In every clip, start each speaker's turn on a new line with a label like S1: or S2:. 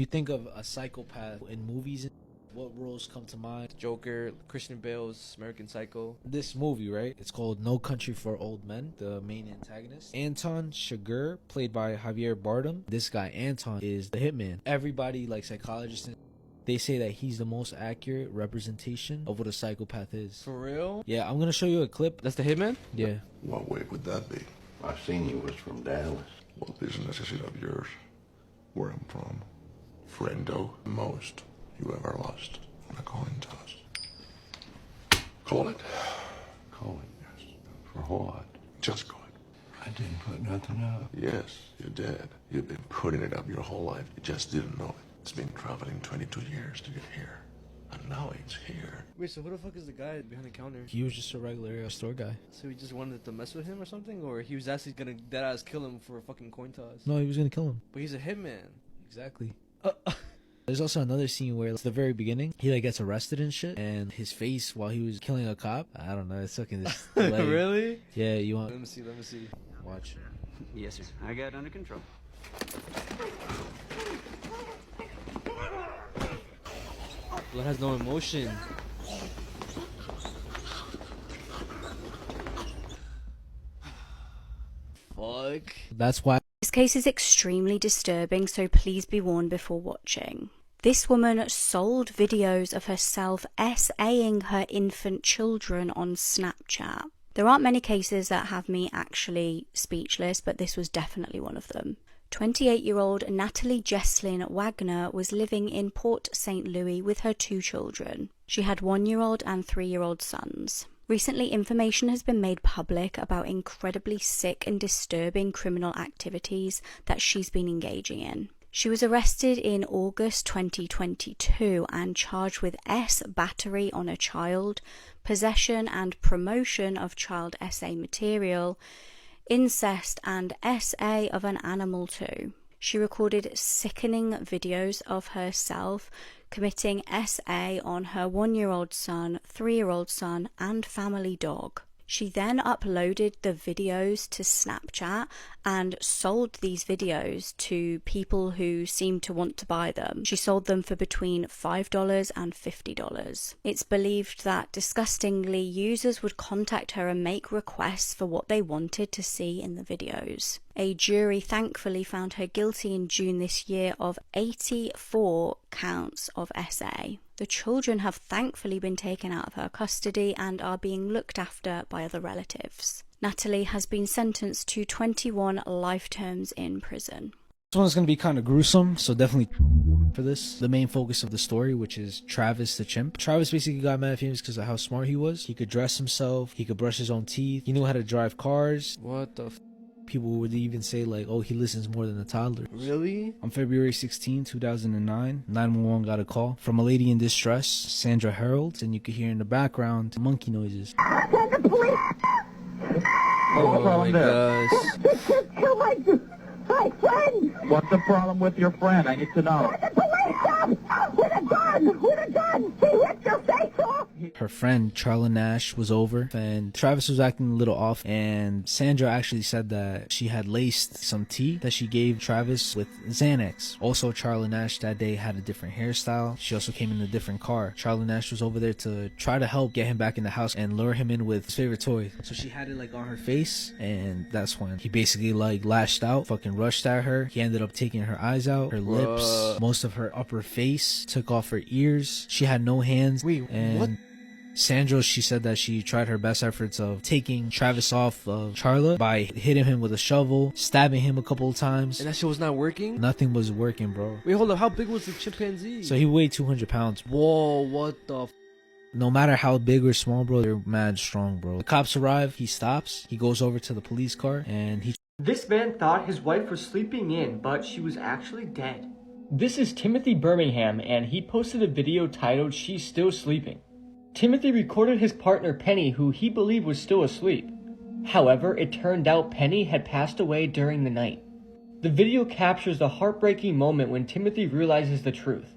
S1: You think of a psychopath in movies, what roles come to mind?
S2: Joker, Christian Bale's American Psycho.
S1: This movie, right? It's called No Country for Old Men. The main antagonist, Anton Chigurh, played by Javier Bardem. This guy, Anton, is the hitman. Everybody, like psychologists, they say that he's the most accurate representation of what a psychopath is.
S2: For real?
S1: Yeah, I'm gonna show you a clip.
S2: That's the hitman?
S1: Yeah.
S3: What way would that be?
S4: I seen you was from Dallas.
S3: What business is it of yours? Where I'm from? Friendo. Most you ever lost on a coin toss. Call it.
S4: Call it? Yes. For what?
S3: Just call it.
S4: I didn't put nothing up.
S3: Yes, you did. You've been putting it up your whole life. You just didn't know it. It's been traveling 22 years to get here. And now it's here.
S2: Wait, so who the fuck is the guy behind the counter?
S1: He was just a regular store guy.
S2: So he just wanted to mess with him or something? Or he was actually gonna deadass kill him for a fucking coin toss?
S1: No, he was gonna kill him.
S2: But he's a hitman.
S1: Exactly. There's also another scene where it's the very beginning. He like gets arrested and shit, and his face while he was killing a cop. I don't know. It's fucking this.
S2: Really?
S1: Yeah, you want?
S2: Let me see. Let me see.
S1: Watch.
S5: Yes, sir. I got it under control.
S2: Blood has no emotion. Fuck.
S1: That's why.
S6: This case is extremely disturbing, so please be warned before watching. This woman sold videos of herself SAing her infant children on Snapchat. There aren't many cases that have me actually speechless, but this was definitely one of them. 28-year-old Natalie Jesslyn Wagner was living in Port St. Louis with her 2 children. She had 1-year-old and 3-year-old sons. Recently, information has been made public about incredibly sick and disturbing criminal activities that she's been engaging in. She was arrested in August 2022 and charged with battery on a child, possession and promotion of child SA material, incest, and SA of an animal too. She recorded sickening videos of herself committing SA on her 1-year-old son, 3-year-old son, and family dog. She then uploaded the videos to Snapchat and sold these videos to people who seemed to want to buy them. She sold them for between $5 and $50. It's believed that, disgustingly, users would contact her and make requests for what they wanted to see in the videos. A jury thankfully found her guilty in June this year of 84 counts of SA. The children have thankfully been taken out of her custody and are being looked after by other relatives. Natalie has been sentenced to 21 life terms in prison.
S1: This one's going to be kind of gruesome, so definitely for this. The main focus of the story, which is Travis the chimp. Travis basically got mad famous because of how smart he was. He could dress himself, he could brush his own teeth, he knew how to drive cars.
S2: What the
S1: People would even say like, oh, he listens more than a toddler.
S2: Really?
S1: On February 16, 2009, 911 got a call from a lady in distress, Sandra Harold, and you could hear in the background monkey noises.
S7: Send the police!
S2: Oh my gosh.
S7: This kid killed my friend!
S8: What's the problem with your friend? I need to know.
S7: The police come! With a gun! With a gun! He ripped your face off!
S1: Her friend, Charla Nash, was over, and Travis was acting a little off, and Sandra actually said that she had laced some tea that she gave Travis with Xanax. Also, Charla Nash that day had a different hairstyle. She also came in a different car. Charla Nash was over there to try to help get him back in the house and lure him in with his favorite toy. So she had it like on her face, and that's when he basically like lashed out, fucking rushed at her. He ended up taking her eyes out, her lips, most of her upper face, took off her ears. She had no hands.
S2: Wait,
S1: and
S2: what?
S1: Sandra, she said that she tried her best efforts of taking Travis off of Charla by hitting him with a shovel, stabbing him a couple of times.
S2: And that shit was not working?
S1: Nothing was working, bro.
S2: Wait, hold up. How big was the chimpanzee?
S1: So he weighed 200 pounds.
S2: Whoa, what the
S1: No matter how big or small, bro, they're mad strong, bro. The cops arrive, he stops, he goes over to the police car, and he...
S9: This man thought his wife was sleeping in, but she was actually dead. This is Timothy Birmingham, and he posted a video titled, "She's Still Sleeping." Timothy recorded his partner Penny, who he believed was still asleep. However, it turned out Penny had passed away during the night. The video captures the heartbreaking moment when Timothy realizes the truth.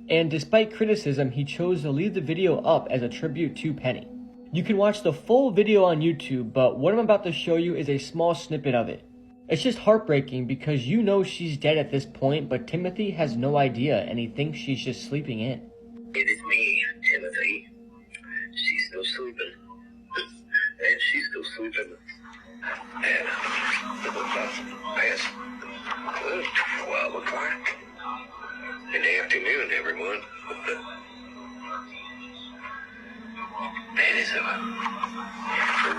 S9: And despite criticism, he chose to leave the video up as a tribute to Penny. You can watch the full video on YouTube, but what I'm about to show you is a small snippet of it. It's just heartbreaking because you know she's dead at this point, but Timothy has no idea and he thinks she's just sleeping in.
S10: It is me, Timothy. She's still sleeping. And she's still sleeping. And past 12 o'clock in the afternoon, everyone. That is a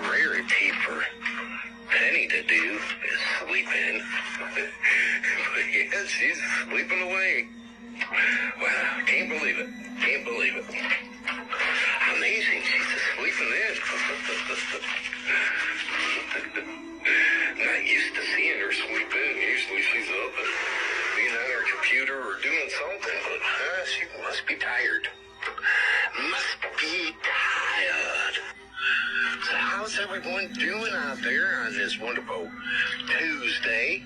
S10: rarity for Penny to do, is sleep in. But yeah, she's sleeping away. Well, I can't believe it. Can't believe it. Amazing, she's just sleeping in. Not used to seeing her sleep in. Usually she's up and being on her computer or doing something, but she must be tired. Must be tired. So how's everyone doing out there on this wonderful Tuesday?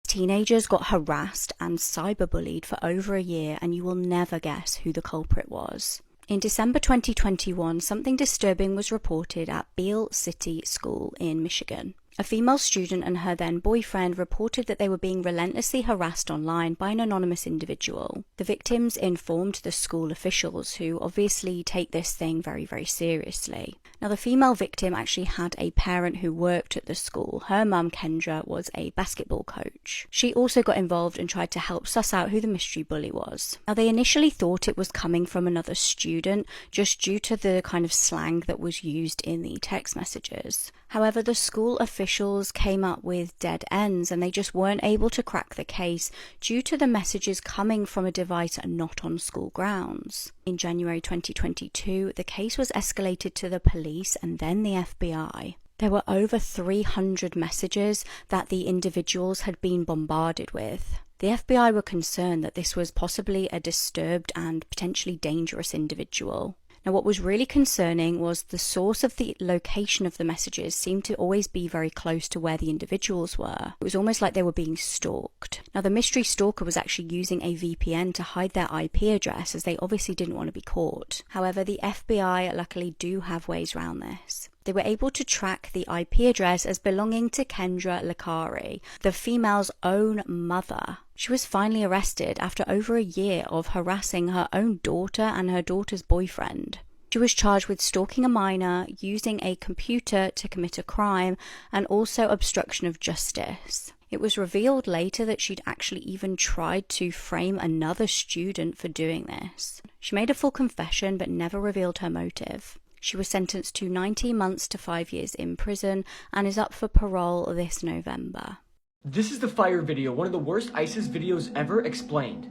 S6: Teenagers got harassed and cyberbullied for over a year, and you will never guess who the culprit was. In December 2021, something disturbing was reported at Beale City School in Michigan. A female student and her then boyfriend reported that they were being relentlessly harassed online by an anonymous individual. The victims informed the school officials, who obviously take this thing very, very seriously. Now, the female victim actually had a parent who worked at the school. Her mum, Kendra, was a basketball coach. She also got involved and tried to help suss out who the mystery bully was. Now, they initially thought it was coming from another student, just due to the kind of slang that was used in the text messages. However, the school officials came up with dead ends, and they just weren't able to crack the case due to the messages coming from a device not on school grounds. In January 2022, the case was escalated to the police and then the FBI. There were over 300 messages that the individuals had been bombarded with. The FBI were concerned that this was possibly a disturbed and potentially dangerous individual. Now, what was really concerning was the source of the location of the messages seemed to always be very close to where the individuals were. It was almost like they were being stalked. Now, the mystery stalker was actually using a VPN to hide their IP address, as they obviously didn't want to be caught. However, the FBI luckily do have ways around this. They were able to track the IP address as belonging to Kendra Lakari, the female's own mother. She was finally arrested after over a year of harassing her own daughter and her daughter's boyfriend. She was charged with stalking a minor, using a computer to commit a crime, and also obstruction of justice. It was revealed later that she'd actually even tried to frame another student for doing this. She made a full confession but never revealed her motive. She was sentenced to 19 months to 5 years in prison and is up for parole this November.
S9: This is the fire video, one of the worst ISIS videos ever explained.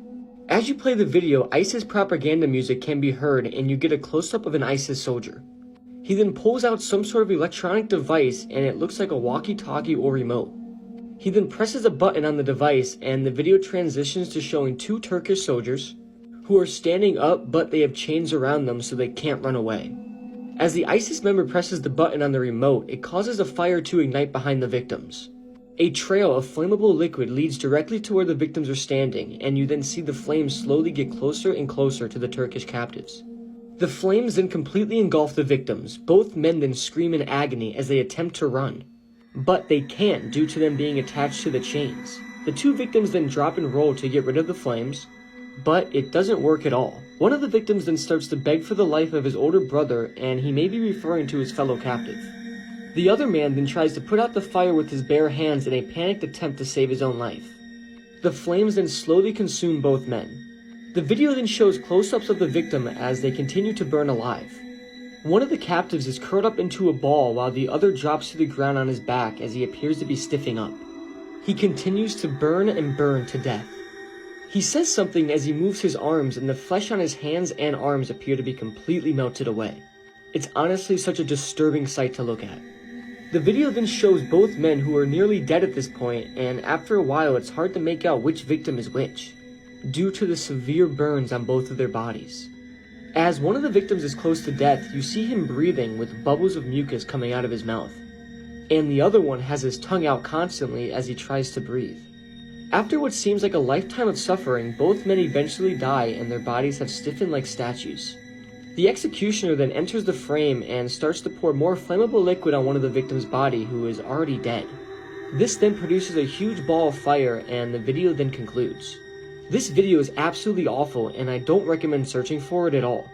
S9: As you play the video, ISIS propaganda music can be heard and you get a close-up of an ISIS soldier. He then pulls out some sort of electronic device and it looks like a walkie-talkie or remote. He then presses a button on the device and the video transitions to showing two Turkish soldiers who are standing up, but they have chains around them so they can't run away. As the ISIS member presses the button on the remote, it causes a fire to ignite behind the victims. A trail of flammable liquid leads directly to where the victims are standing, and you then see the flames slowly get closer and closer to the Turkish captives. The flames then completely engulf the victims. Both men then scream in agony as they attempt to run, but they can't due to them being attached to the chains. The two victims then drop and roll to get rid of the flames, but it doesn't work at all. One of the victims then starts to beg for the life of his older brother, and he may be referring to his fellow captive. The other man then tries to put out the fire with his bare hands in a panicked attempt to save his own life. The flames then slowly consume both men. The video then shows close-ups of the victim as they continue to burn alive. One of the captives is curled up into a ball while the other drops to the ground on his back as he appears to be stiffing up. He continues to burn and burn to death. He says something as he moves his arms, and the flesh on his hands and arms appear to be completely melted away. It's honestly such a disturbing sight to look at. The video then shows both men who are nearly dead at this point, and after a while it's hard to make out which victim is which, due to the severe burns on both of their bodies. As one of the victims is close to death, you see him breathing with bubbles of mucus coming out of his mouth, and the other one has his tongue out constantly as he tries to breathe. After what seems like a lifetime of suffering, both men eventually die and their bodies have stiffened like statues. The executioner then enters the frame and starts to pour more flammable liquid on one of the victim's body, who is already dead. This then produces a huge ball of fire, and the video then concludes. This video is absolutely awful, and I don't recommend searching for it at all.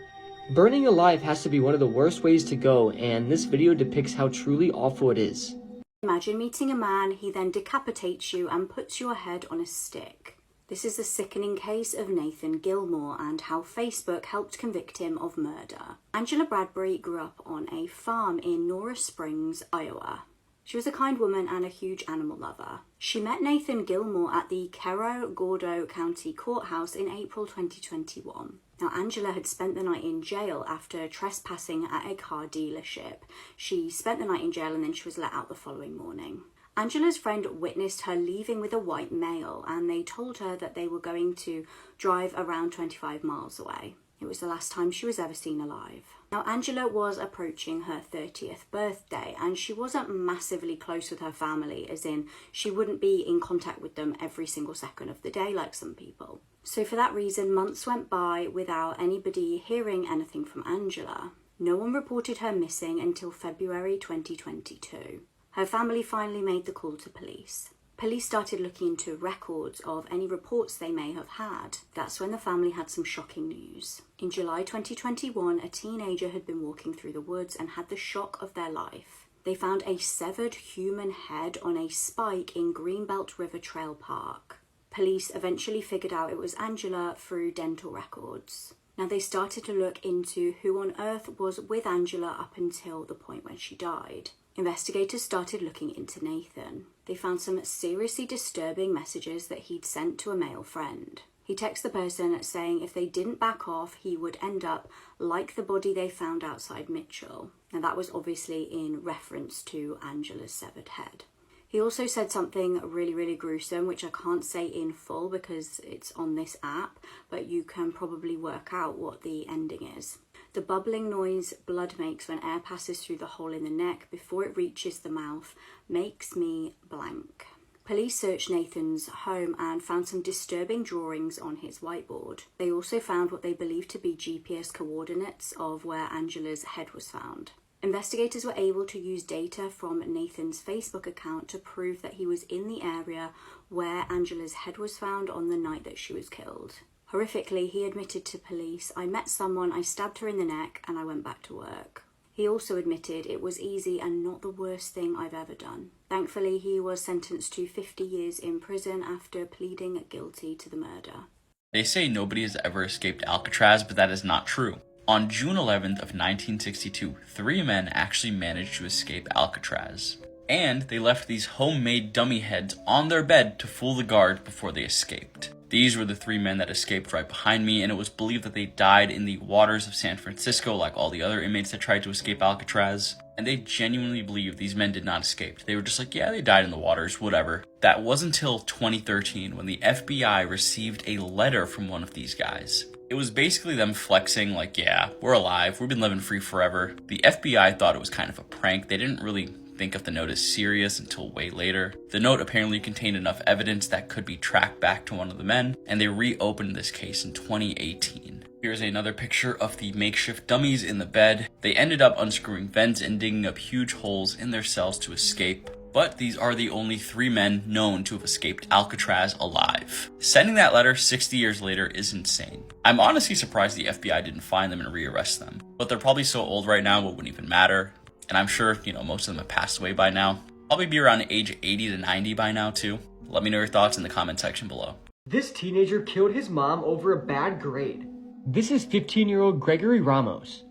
S9: Burning alive has to be one of the worst ways to go, and this video depicts how truly awful it is.
S6: Imagine meeting a man, he then decapitates you and puts your head on a stick. This is the sickening case of Nathan Gilmore and how Facebook helped convict him of murder. Angela Bradbury grew up on a farm in Norris Springs, Iowa. She was a kind woman and a huge animal lover. She met Nathan Gilmore at the Cerro Gordo County Courthouse in April 2021. Now, Angela had spent the night in jail after trespassing at a car dealership. She spent the night in jail and then she was let out the following morning. Angela's friend witnessed her leaving with a white male, and they told her that they were going to drive around 25 miles away. It was the last time she was ever seen alive. Now, Angela was approaching her 30th birthday, and she wasn't massively close with her family, as in she wouldn't be in contact with them every single second of the day like some people. So for that reason, months went by without anybody hearing anything from Angela. No one reported her missing until February 2022. Her family finally made the call to police. Police started looking into records of any reports they may have had. That's when the family had some shocking news. In July 2021, a teenager had been walking through the woods and had the shock of their life. They found a severed human head on a spike in Greenbelt River Trail Park. Police eventually figured out it was Angela through dental records. Now, they started to look into who on earth was with Angela up until the point when she died. Investigators started looking into Nathan. They found some seriously disturbing messages that he'd sent to a male friend. He texted the person saying if they didn't back off, he would end up like the body they found outside Mitchell. Now, that was obviously in reference to Angela's severed head. He also said something really gruesome, which I can't say in full because it's on this app, but you can probably work out what the ending is. The bubbling noise blood makes when air passes through the hole in the neck before it reaches the mouth makes me blank. Police searched Nathan's home and found some disturbing drawings on his whiteboard. They also found what they believed to be GPS coordinates of where Angela's head was found. Investigators were able to use data from Nathan's Facebook account to prove that he was in the area where Angela's head was found on the night that she was killed. Horrifically, he admitted to police, "I met someone, I stabbed her in the neck, and I went back to work." He also admitted it was easy and not the worst thing I've ever done. Thankfully, he was sentenced to 50 years in prison after pleading guilty to the murder.
S11: They say nobody has ever escaped Alcatraz, but that is not true. On June 11th of 1962, 3 men actually managed to escape Alcatraz. And they left these homemade dummy heads on their bed to fool the guard before they escaped. These were the 3 men that escaped right behind me, and it was believed that they died in the waters of San Francisco like all the other inmates that tried to escape Alcatraz. And they genuinely believed these men did not escape. They were just like, yeah, they died in the waters, whatever. That wasn't until 2013 when the FBI received a letter from one of these guys. It was basically them flexing like, yeah, we're alive, we've been living free forever. The FBI thought it was kind of a prank. They didn't really think of the note as serious until way later. The note apparently contained enough evidence that could be tracked back to one of the men, and they reopened this case in 2018. Here's another picture of the makeshift dummies in the bed. They ended up unscrewing vents and digging up huge holes in their cells to escape. But these are the only 3 men known to have escaped Alcatraz alive. Sending that letter 60 years later is insane. I'm honestly surprised the FBI didn't find them and rearrest them. But they're probably so old right now it wouldn't even matter. And I'm sure, most of them have passed away by now. Probably be around age 80 to 90 by now too. Let me know your thoughts in the comment section below.
S9: This teenager killed his mom over a bad grade. This is 15-year-old Gregory Ramos.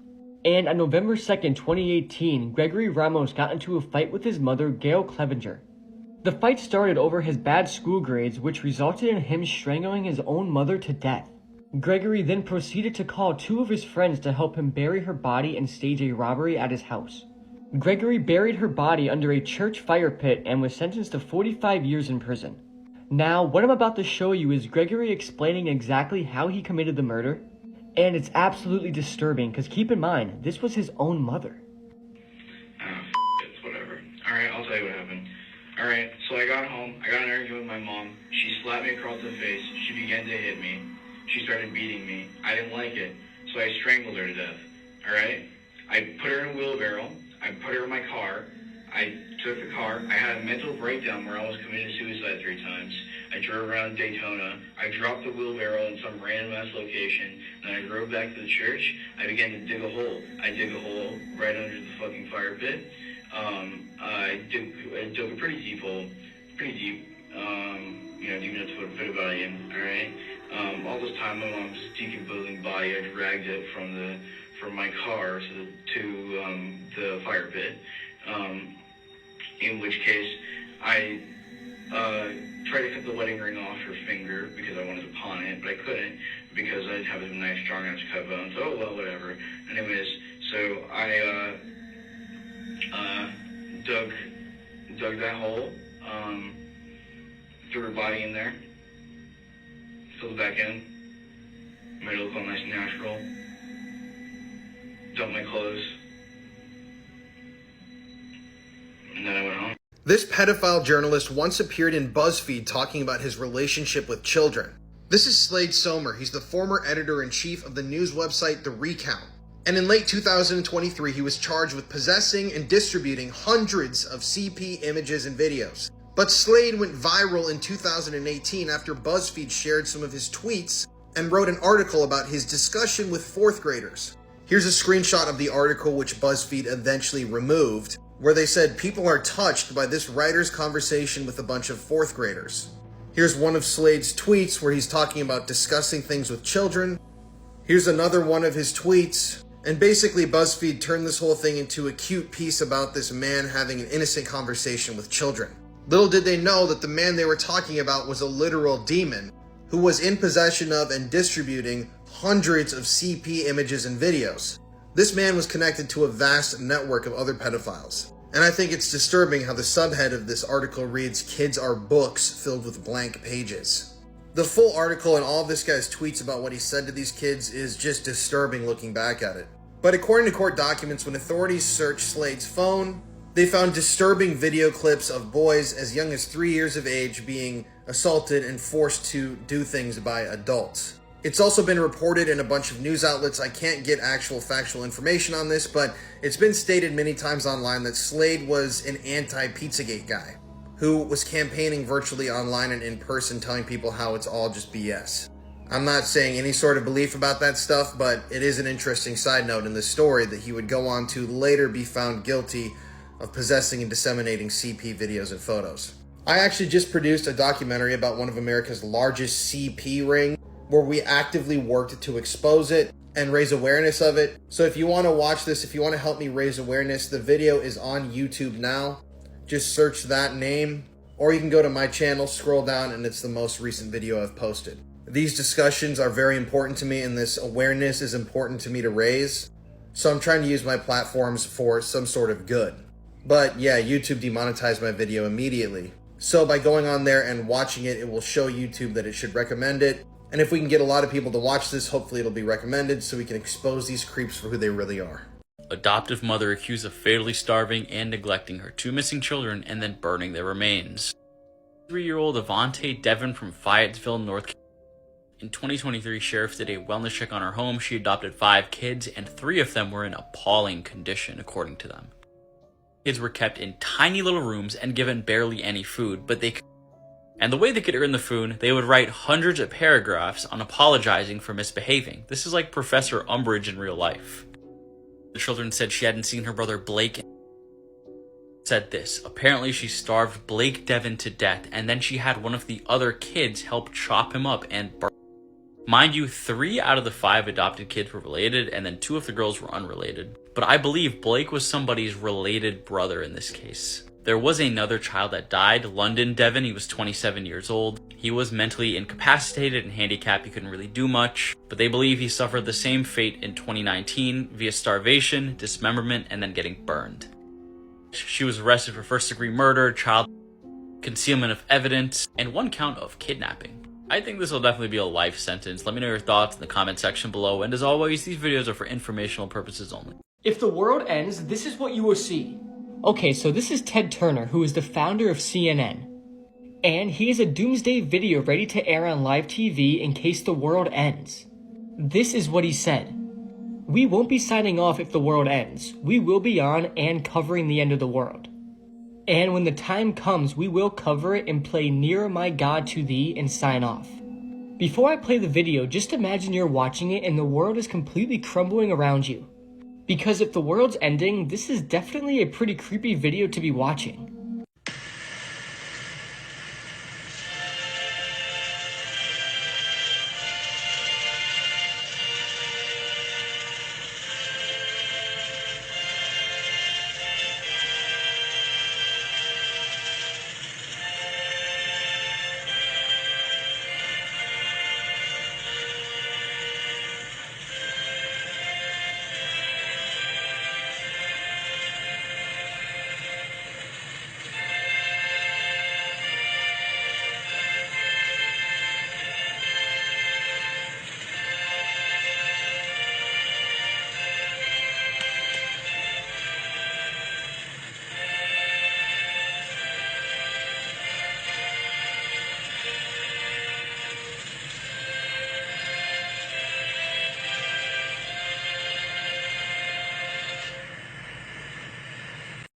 S9: And on November 2nd, 2018, Gregory Ramos got into a fight with his mother, Gail Clevenger. The fight started over his bad school grades, which resulted in him strangling his own mother to death. Gregory then proceeded to call 2 of his friends to help him bury her body and stage a robbery at his house. Gregory buried her body under a church fire pit and was sentenced to 45 years in prison. Now, what I'm about to show you is Gregory explaining exactly how he committed the murder. And it's absolutely disturbing, because keep in mind, this was his own mother.
S12: It's whatever. Alright, I'll tell you what happened. Alright, so I got home, I got in an argument with my mom. She slapped me across the face. She began to hit me. She started beating me. I didn't like it, so I strangled her to death. Alright? I put her in a wheelbarrow. I put her in my car. I took the car. I had a mental breakdown where I almost committed suicide 3 times. I drove around Daytona. I dropped the wheelbarrow in some random ass location. Then I drove back to the church. I began to dig a hole. I dig a hole right under the fucking fire pit. I dug a pretty deep hole. Pretty deep. Deep enough to put a fit body in. Alright? All this time my mom's decomposing body, I dragged it from my car to the fire pit. In which case, I tried to cut the wedding ring off her finger because I wanted to pawn it, but I couldn't because I didn't have a knife strong enough to cut bones. Oh, well, whatever. Anyways, so I dug that hole, threw her body in there, filled it back in, made it look all nice and natural, dumped my clothes, and then I went home.
S13: This pedophile journalist once appeared in BuzzFeed talking about his relationship with children. This is Slade Somer. He's the former editor-in-chief of the news website The Recount. And in late 2023, he was charged with possessing and distributing hundreds of CP images and videos. But Slade went viral in 2018 after BuzzFeed shared some of his tweets and wrote an article about his discussion with 4th graders. Here's a screenshot of the article which BuzzFeed eventually removed, where they said people are touched by this writer's conversation with a bunch of 4th graders. Here's one of Slade's tweets where he's talking about discussing things with children. Here's another one of his tweets. And basically BuzzFeed turned this whole thing into a cute piece about this man having an innocent conversation with children. Little did they know that the man they were talking about was a literal demon who was in possession of and distributing hundreds of CP images and videos. This man was connected to a vast network of other pedophiles. And I think it's disturbing how the subhead of this article reads, "Kids are books filled with blank pages." The full article and all of this guy's tweets about what he said to these kids is just disturbing looking back at it. But according to court documents, when authorities searched Slade's phone, they found disturbing video clips of boys as young as 3 years of age being assaulted and forced to do things by adults. It's also been reported in a bunch of news outlets. I can't get actual factual information on this, but it's been stated many times online that Slade was an anti-Pizzagate guy who was campaigning virtually online and in person, telling people how it's all just BS. I'm not saying any sort of belief about that stuff, but it is an interesting side note in this story that he would go on to later be found guilty of possessing and disseminating CP videos and photos. I actually just produced a documentary about one of America's largest CP rings, where we actively worked to expose it and raise awareness of it. So if you want to watch this, if you want to help me raise awareness, the video is on YouTube now. Just search that name, or you can go to my channel, scroll down, and it's the most recent video I've posted. These discussions are very important to me, and this awareness is important to me to raise. So I'm trying to use my platforms for some sort of good. But yeah, YouTube demonetized my video immediately. So by going on there and watching it, it will show YouTube that it should recommend it. And if we can get a lot of people to watch this, hopefully it'll be recommended so we can expose these creeps for who they really are.
S11: Adoptive mother accused of fatally starving and neglecting her 2 missing children and then burning their remains. 3-year-old Avante Devon from Fayetteville, North Carolina. In 2023, sheriffs did a wellness check on her home. She adopted 5 kids, and 3 of them were in appalling condition, according to them. Kids were kept in tiny little rooms and given barely any food, and the way they could earn the food, they would write hundreds of paragraphs on apologizing for misbehaving. This is like Professor Umbridge in real life. The children said she hadn't seen her brother Blake. Said this, apparently she starved Blake Devon to death, and then she had one of the other kids help chop him up and burn. Mind you, 3 out of the 5 adopted kids were related, and then 2 of the girls were unrelated. But I believe Blake was somebody's related brother in this case. There was another child that died, London Devon. He was 27 years old. He was mentally incapacitated and handicapped. He couldn't really do much, but they believe he suffered the same fate in 2019 via starvation, dismemberment, and then getting burned. She was arrested for first-degree murder, child concealment of evidence, and 1 count of kidnapping. I think this will definitely be a life sentence. Let me know your thoughts in the comment section below, and as always, these videos are for informational purposes only.
S9: If the world ends, this is what you will see. Okay, so this is Ted Turner, who is the founder of CNN. And he has a doomsday video ready to air on live TV in case the world ends. This is what he said. We won't be signing off if the world ends. We will be on and covering the end of the world. And when the time comes, we will cover it and play Nearer My God to Thee and sign off. Before I play the video, just imagine you're watching it and the world is completely crumbling around you. Because if the world's ending, this is definitely a pretty creepy video to be watching.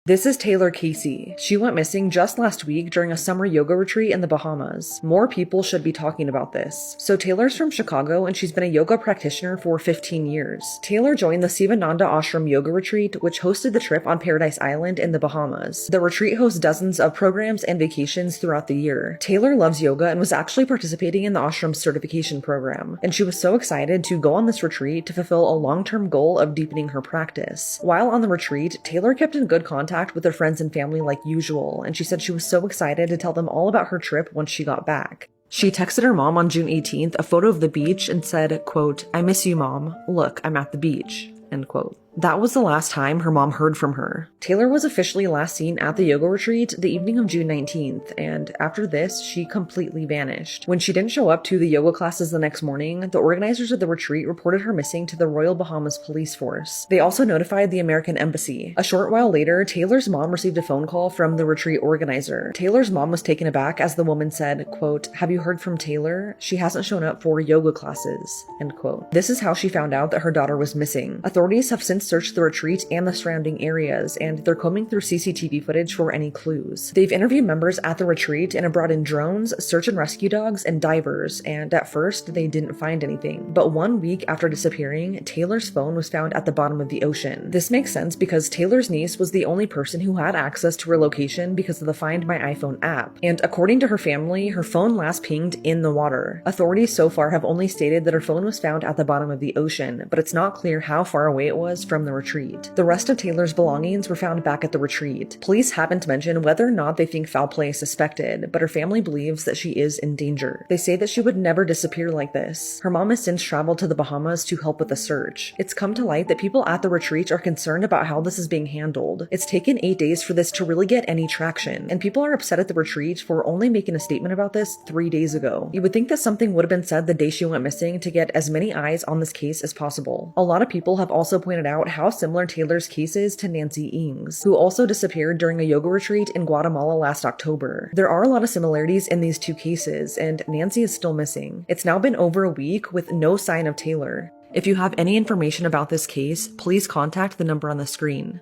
S14: This is Taylor Casey. She went missing just last week during a summer yoga retreat in the Bahamas. More people should be talking about this. So Taylor's from Chicago and she's been a yoga practitioner for 15 years. Taylor joined the Sivananda Ashram Yoga Retreat, which hosted the trip on Paradise Island in the Bahamas. The retreat hosts dozens of programs and vacations throughout the year. Taylor loves yoga and was actually participating in the ashram's certification program. And she was so excited to go on this retreat to fulfill a long-term goal of deepening her practice. While on the retreat, Taylor kept in good contact with her friends and family like usual, and she said she was so excited to tell them all about her trip once she got back. She texted her mom on June 18th a photo of the beach and said, quote, "I miss you, Mom. Look, I'm at the beach," end quote. That was the last time her mom heard from her. Taylor was officially last seen at the yoga retreat the evening of June 19th, and after this, she completely vanished. When she didn't show up to the yoga classes the next morning, the organizers of the retreat reported her missing to the Royal Bahamas Police Force. They also notified the American Embassy. A short while later, Taylor's mom received a phone call from the retreat organizer. Taylor's mom was taken aback as the woman said, quote, "Have you heard from Taylor? She hasn't shown up for yoga classes," end quote. This is how she found out that her daughter was missing. Authorities have since searched the retreat and the surrounding areas, and they're combing through CCTV footage for any clues. They've interviewed members at the retreat and have brought in drones, search and rescue dogs, and divers, and at first they didn't find anything. But 1 week after disappearing, Taylor's phone was found at the bottom of the ocean. This makes sense because Taylor's niece was the only person who had access to her location because of the Find My iPhone app, and according to her family, her phone last pinged in the water. Authorities so far have only stated that her phone was found at the bottom of the ocean, but it's not clear how far away it was from the retreat. The rest of Taylor's belongings were found back at the retreat. Police haven't mentioned whether or not they think foul play is suspected, but her family believes that she is in danger. They say that she would never disappear like this. Her mom has since traveled to the Bahamas to help with the search. It's come to light that people at the retreat are concerned about how this is being handled. It's taken 8 days for this to really get any traction, and people are upset at the retreat for only making a statement about this 3 days ago. You would think that something would have been said the day she went missing to get as many eyes on this case as possible. A lot of people have also pointed out how similar Taylor's case is to Nancy Ings, who also disappeared during a yoga retreat in Guatemala last October. There are a lot of similarities in these two cases, and Nancy is still missing. It's now been over a week with no sign of Taylor. If you have any information about this case, please contact the number on the screen.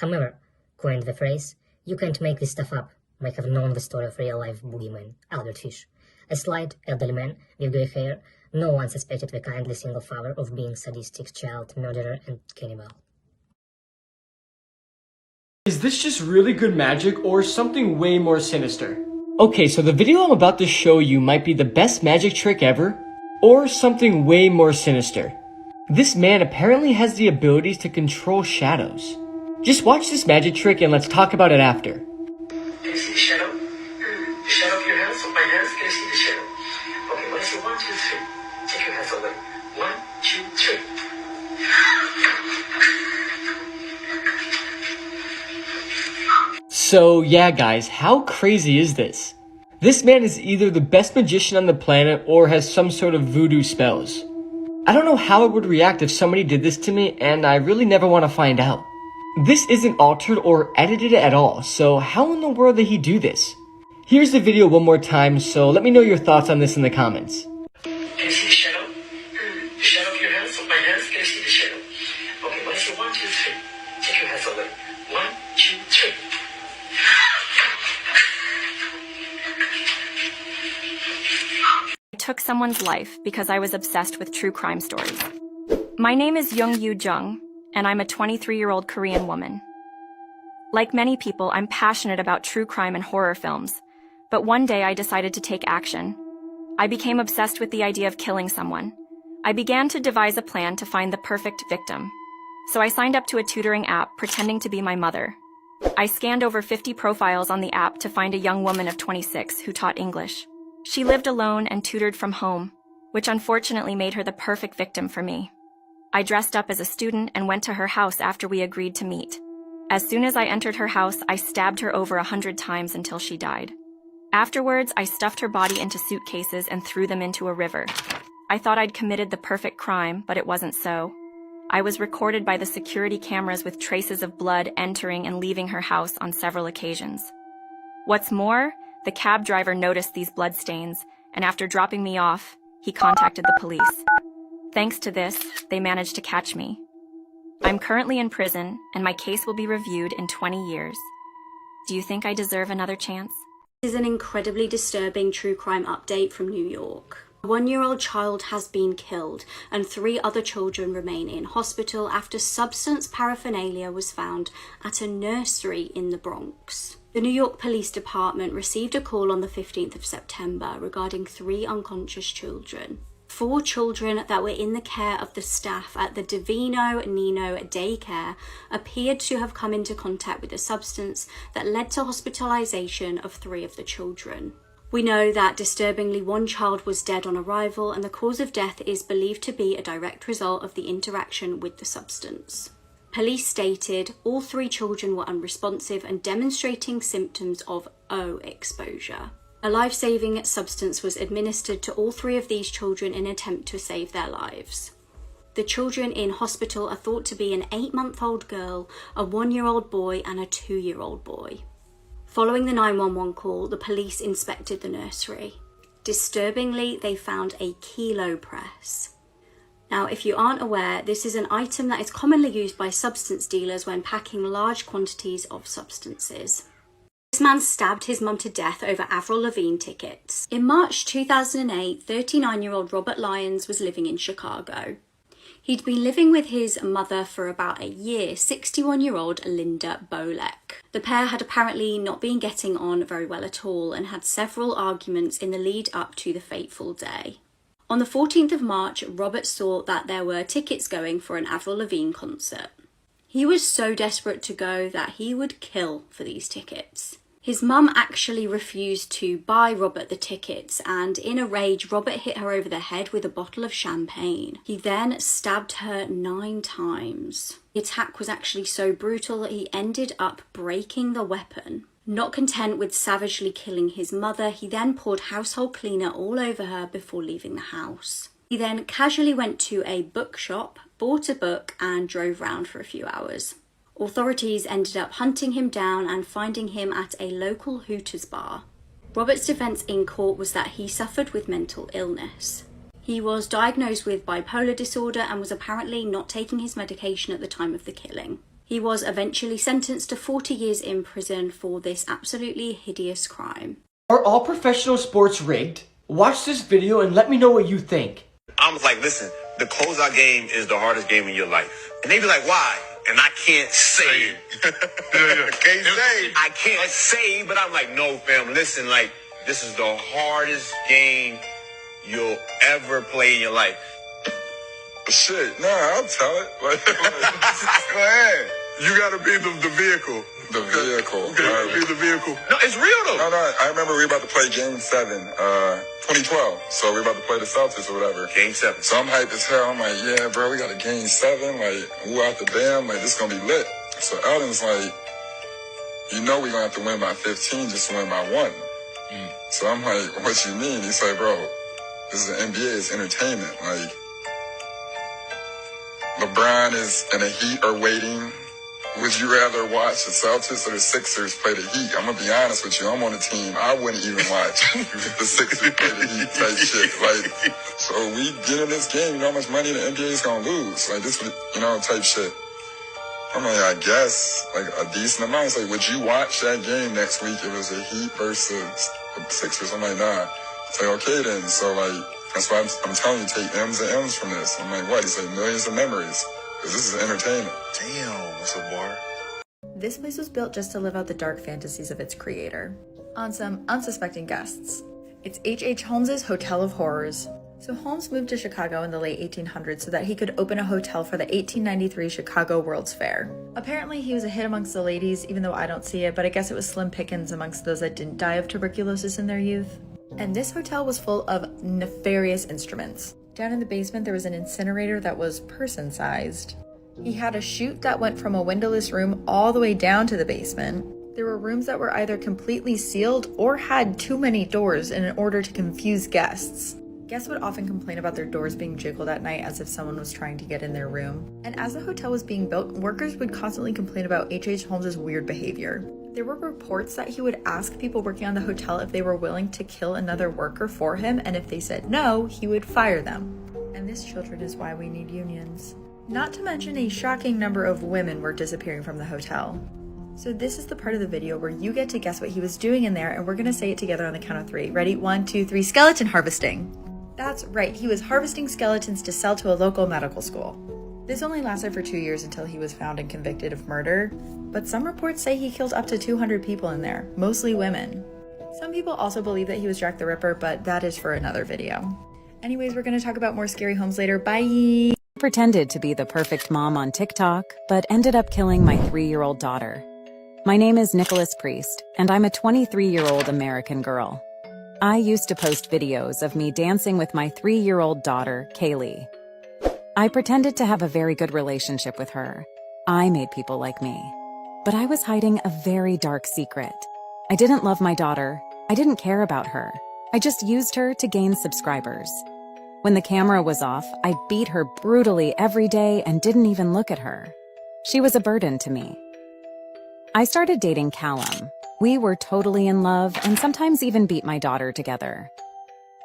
S15: However, according to the phrase, you can't make this stuff up, might have known the story of real-life boogeyman, Albert Fish. A slight, elderly man with grey hair, no one suspected the kindly single father of being sadistic child murderer and cannibal.
S9: Is this just really good magic or something way more sinister? Okay, so the video I'm about to show you might be the best magic trick ever, or something way more sinister. This man apparently has the abilities to control shadows. Just watch this magic trick and let's talk about it after.
S10: Can you see the shadow? The shadow of your hands, of my hands? Can you see the shadow? Okay, when I say 1, 2, 3, take your hands away. 1, 2, 3.
S9: So yeah guys, how crazy is this? This man is either the best magician on the planet or has some sort of voodoo spells. I don't know how I would react if somebody did this to me, and I really never want to find out. This isn't altered or edited at all, so how in the world did he do this? Here's the video one more time, so let me know your thoughts on this in the comments.
S10: Can you see the shadow? The shadow of your hands, of my hands? Can you see the shadow? Okay, when I say 1, 2, 3, take your hands away. 1, 2,
S16: I took someone's life because I was obsessed with true crime stories. My name is Young Yu Jung, and I'm a 23-year-old Korean woman. Like many people, I'm passionate about true crime and horror films, but one day I decided to take action. I became obsessed with the idea of killing someone. I began to devise a plan to find the perfect victim. So I signed up to a tutoring app pretending to be my mother. I scanned over 50 profiles on the app to find a young woman of 26 who taught English. She lived alone and tutored from home, which unfortunately made her the perfect victim for me. I dressed up as a student and went to her house after we agreed to meet. As soon as I entered her house, I stabbed her over 100 times until she died. Afterwards, I stuffed her body into suitcases and threw them into a river. I thought I'd committed the perfect crime, but it wasn't so. I was recorded by the security cameras with traces of blood entering and leaving her house on several occasions. What's more, the cab driver noticed these bloodstains, and after dropping me off, he contacted the police. Thanks to this, they managed to catch me. I'm currently in prison, and my case will be reviewed in 20 years. Do you think I deserve another chance?
S6: This is an incredibly disturbing true crime update from New York. A 1-year-old child has been killed, and 3 other children remain in hospital after substance paraphernalia was found at a nursery in the Bronx. The New York Police Department received a call on the 15th of September regarding 3 unconscious children. 4 children that were in the care of the staff at the Divino Nino daycare appeared to have come into contact with a substance that led to hospitalization of 3 of the children. We know that disturbingly 1 child was dead on arrival, and the cause of death is believed to be a direct result of the interaction with the substance. Police stated all 3 children were unresponsive and demonstrating symptoms of O exposure. A life-saving substance was administered to all 3 of these children in an attempt to save their lives. The children in hospital are thought to be an 8-month-old girl, a 1-year-old boy, and a 2-year-old boy. Following the 911 call, the police inspected the nursery. Disturbingly, they found a kilo press. Now, if you aren't aware, this is an item that is commonly used by substance dealers when packing large quantities of substances. This man stabbed his mum to death over Avril Lavigne tickets. In March 2008, 39-year-old Robert Lyons was living in Chicago. He'd been living with his mother for about a year, 61-year-old Linda Bolek. The pair had apparently not been getting on very well at all and had several arguments in the lead up to the fateful day. On the 14th of March, Robert saw that there were tickets going for an Avril Lavigne concert. He was so desperate to go that he would kill for these tickets. His mum actually refused to buy Robert the tickets, and in a rage, Robert hit her over the head with a bottle of champagne. He then stabbed her 9 times. The attack was actually so brutal that he ended up breaking the weapon. Not content with savagely killing his mother, he then poured household cleaner all over her before leaving the house. He then casually went to a bookshop, bought a book, and drove round for a few hours. Authorities ended up hunting him down and finding him at a local Hooters bar. Robert's defense in court was that he suffered with mental illness. He was diagnosed with bipolar disorder and was apparently not taking his medication at the time of the killing. He was eventually sentenced to 40 years in prison for this absolutely hideous crime.
S9: Are all professional sports rigged? Watch this video and let me know what you think.
S10: I was like, listen, the closeout game is the hardest game in your life. And they be like, why? And I can't say it. I can't say, but I'm like, no, fam, listen, like, this is the hardest game you'll ever play in your life.
S3: Shit, nah, I'll tell it. Go ahead. You gotta be the vehicle. The vehicle. You gotta be the vehicle.
S10: No, it's real though.
S3: No, I remember we were about to play Game 7, 2012. So we were about to play the Celtics or whatever.
S10: Game 7.
S3: So I'm hyped as hell. I'm like, yeah, bro, we got a Game 7. Like, woo out the damn. Like, this is gonna be lit. So Eldon's like, you know we're gonna have to win by 15 just to win by 1. So I'm like, what you mean? He's like, bro, this is the NBA, it's entertainment. Like, LeBron is and the Heat are waiting. Would you rather watch the Celtics or the Sixers play the Heat? I'm going to be honest with you. I'm on a team. I wouldn't even watch the Sixers play the Heat type shit. Like, so we get in this game, you know how much money the NBA is going to lose. Like, this, you know, type shit. I'm like, I guess, like, a decent amount. It's like, would you watch that game next week if it was a Heat versus the Sixers? I'm like, nah. It's like, okay then. So, like, that's why I'm telling you, take M's and M's from this. I'm like, what? He's like, millions of memories. Because this is entertainment. Damn, that's a bar.
S14: This place was built just to live out the dark fantasies of its creator. On some unsuspecting guests. It's H.H. Holmes's Hotel of Horrors. So Holmes moved to Chicago in the late 1800s so that he could open a hotel for the 1893 Chicago World's Fair. Apparently he was a hit amongst the ladies, even though I don't see it, but I guess it was slim pickings amongst those that didn't die of tuberculosis in their youth. And this hotel was full of nefarious instruments. Down in the basement there was an incinerator that was person-sized. He had a chute that went from a windowless room all the way down to the basement. There were rooms that were either completely sealed or had too many doors in order to confuse guests. Guests would often complain about their doors being jiggled at night as if someone was trying to get in their room. And as the hotel was being built, workers would constantly complain about H.H. Holmes's weird behavior. There were reports that he would ask people working on the hotel if they were willing to kill another worker for him, and if they said no, he would fire them. And this, children, is why we need unions. Not to mention a shocking number of women were disappearing from the hotel. So this is the part of the video where you get to guess what he was doing in there, and we're gonna say it together on the count of 3. Ready? 1, 2, 3, skeleton harvesting. That's right, he was harvesting skeletons to sell to a local medical school. This only lasted for 2 years until he was found and convicted of murder, but some reports say he killed up to 200 people in there, mostly women. Some people also believe that he was Jack the Ripper, but that is for another video. Anyways, we're gonna talk about more scary homes later. Bye!
S17: Pretended to be the perfect mom on TikTok, but ended up killing my 3-year-old daughter. My name is Nicholas Priest, and I'm a 23-year-old American girl. I used to post videos of me dancing with my 3-year-old daughter, Kaylee. I pretended to have a very good relationship with her. I made people like me. But I was hiding a very dark secret. I didn't love my daughter. I didn't care about her. I just used her to gain subscribers. When the camera was off, I beat her brutally every day and didn't even look at her. She was a burden to me. I started dating Callum. We were totally in love and sometimes even beat my daughter together.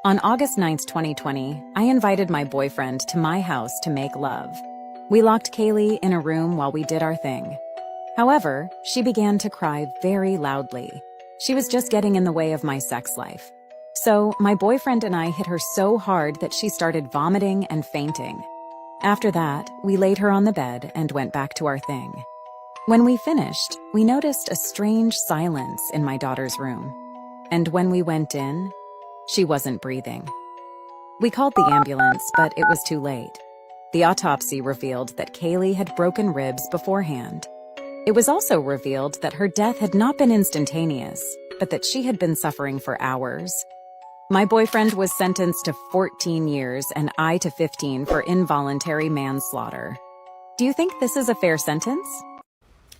S17: On August 9th, 2020, I invited my boyfriend to my house to make love. We locked Kaylee in a room while we did our thing. However, she began to cry very loudly. She was just getting in the way of my sex life. So, my boyfriend and I hit her so hard that she started vomiting and fainting. After that, we laid her on the bed and went back to our thing. When we finished, we noticed a strange silence in my daughter's room. And when we went in, she wasn't breathing. We called the ambulance, but it was too late. The autopsy revealed that Kaylee had broken ribs beforehand. It was also revealed that her death had not been instantaneous, but that she had been suffering for hours. My boyfriend was sentenced to 14 years and I to 15 for involuntary manslaughter. Do you think this is a fair sentence?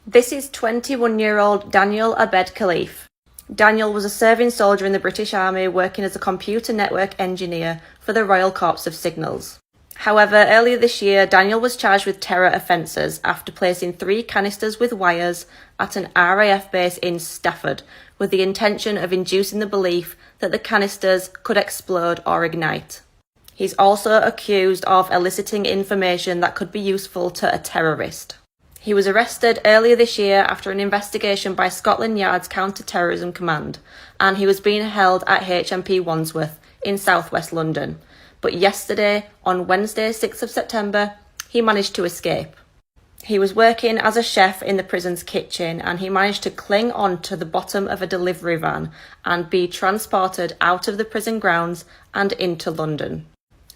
S18: This is 21-year-old Daniel Abed Khalif. Daniel was a serving soldier in the British Army working as a computer network engineer for the Royal Corps of Signals. However, earlier this year, Daniel was charged with terror offences after placing 3 canisters with wires at an RAF base in Stafford with the intention of inducing the belief that the canisters could explode or ignite. He's also accused of eliciting information that could be useful to a terrorist. He was arrested earlier this year after an investigation by Scotland Yard's Counter-Terrorism Command, and he was being held at HMP Wandsworth in southwest London. But yesterday, on Wednesday, 6th of September, he managed to escape. He was working as a chef in the prison's kitchen, and he managed to cling on to the bottom of a delivery van and be transported out of the prison grounds and into London.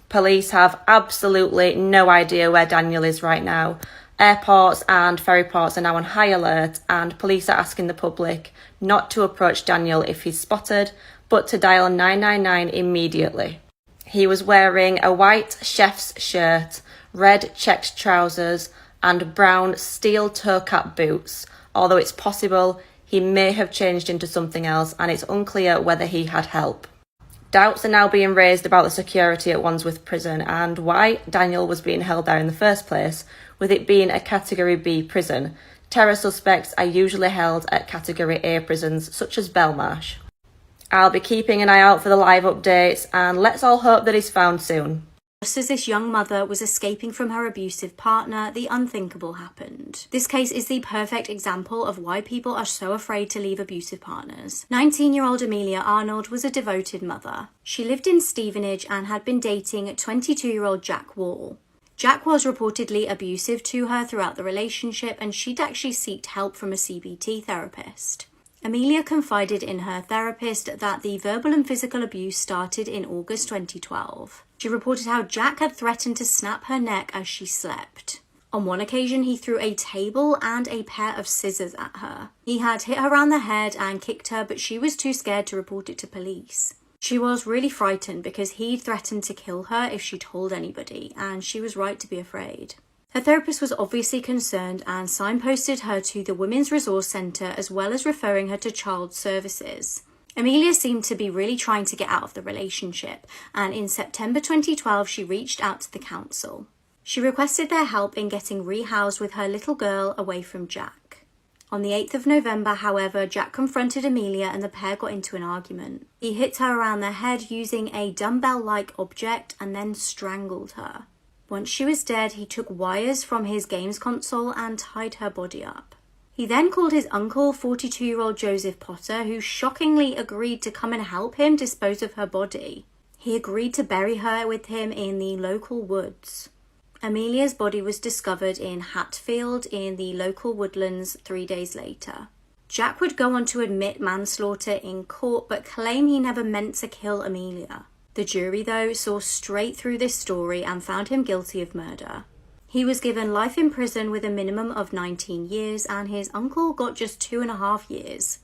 S18: Police have absolutely no idea where Daniel is right now. Airports and ferry ports are now on high alert, and police are asking the public not to approach Daniel if he's spotted, but to dial 999 immediately. He was wearing a white chef's shirt, red checked trousers, and brown steel toe-cap boots, although it's possible he may have changed into something else, and it's unclear whether he had help. Doubts are now being raised about the security at Wandsworth Prison and why Daniel was being held there in the first place, with it being a Category B prison. Terror suspects are usually held at Category A prisons, such as Belmarsh. I'll be keeping an eye out for the live updates, and let's all hope that he's found soon.
S6: Just as this young mother was escaping from her abusive partner, the unthinkable happened. This case is the perfect example of why people are so afraid to leave abusive partners. 19-year-old Amelia Arnold was a devoted mother. She lived in Stevenage and had been dating 22-year-old Jack Wall. Jack was reportedly abusive to her throughout the relationship, and she'd actually sought help from a CBT therapist. Amelia confided in her therapist that the verbal and physical abuse started in August 2012. She reported how Jack had threatened to snap her neck as she slept. On one occasion, he threw a table and a pair of scissors at her. He had hit her around the head and kicked her, but she was too scared to report it to police. She was really frightened because he'd threatened to kill her if she told anybody, and she was right to be afraid. Her therapist was obviously concerned and signposted her to the Women's Resource Centre, as well as referring her to child services. Amelia seemed to be really trying to get out of the relationship, and in September 2012 she reached out to the council. She requested their help in getting rehoused with her little girl away from Jack. On the 8th of November, however, Jack confronted Amelia and the pair got into an argument. He hit her around the head using a dumbbell-like object and then strangled her. Once she was dead, he took wires from his games console and tied her body up. He then called his uncle, 42-year-old Joseph Potter, who shockingly agreed to come and help him dispose of her body. He agreed to bury her with him in the local woods. Amelia's body was discovered in Hatfield in the local woodlands 3 days later. Jack would go on to admit manslaughter in court, but claim he never meant to kill Amelia. The jury, though, saw straight through this story and found him guilty of murder. He was given life in prison with a minimum of 19 years, and his uncle got just 2.5 years.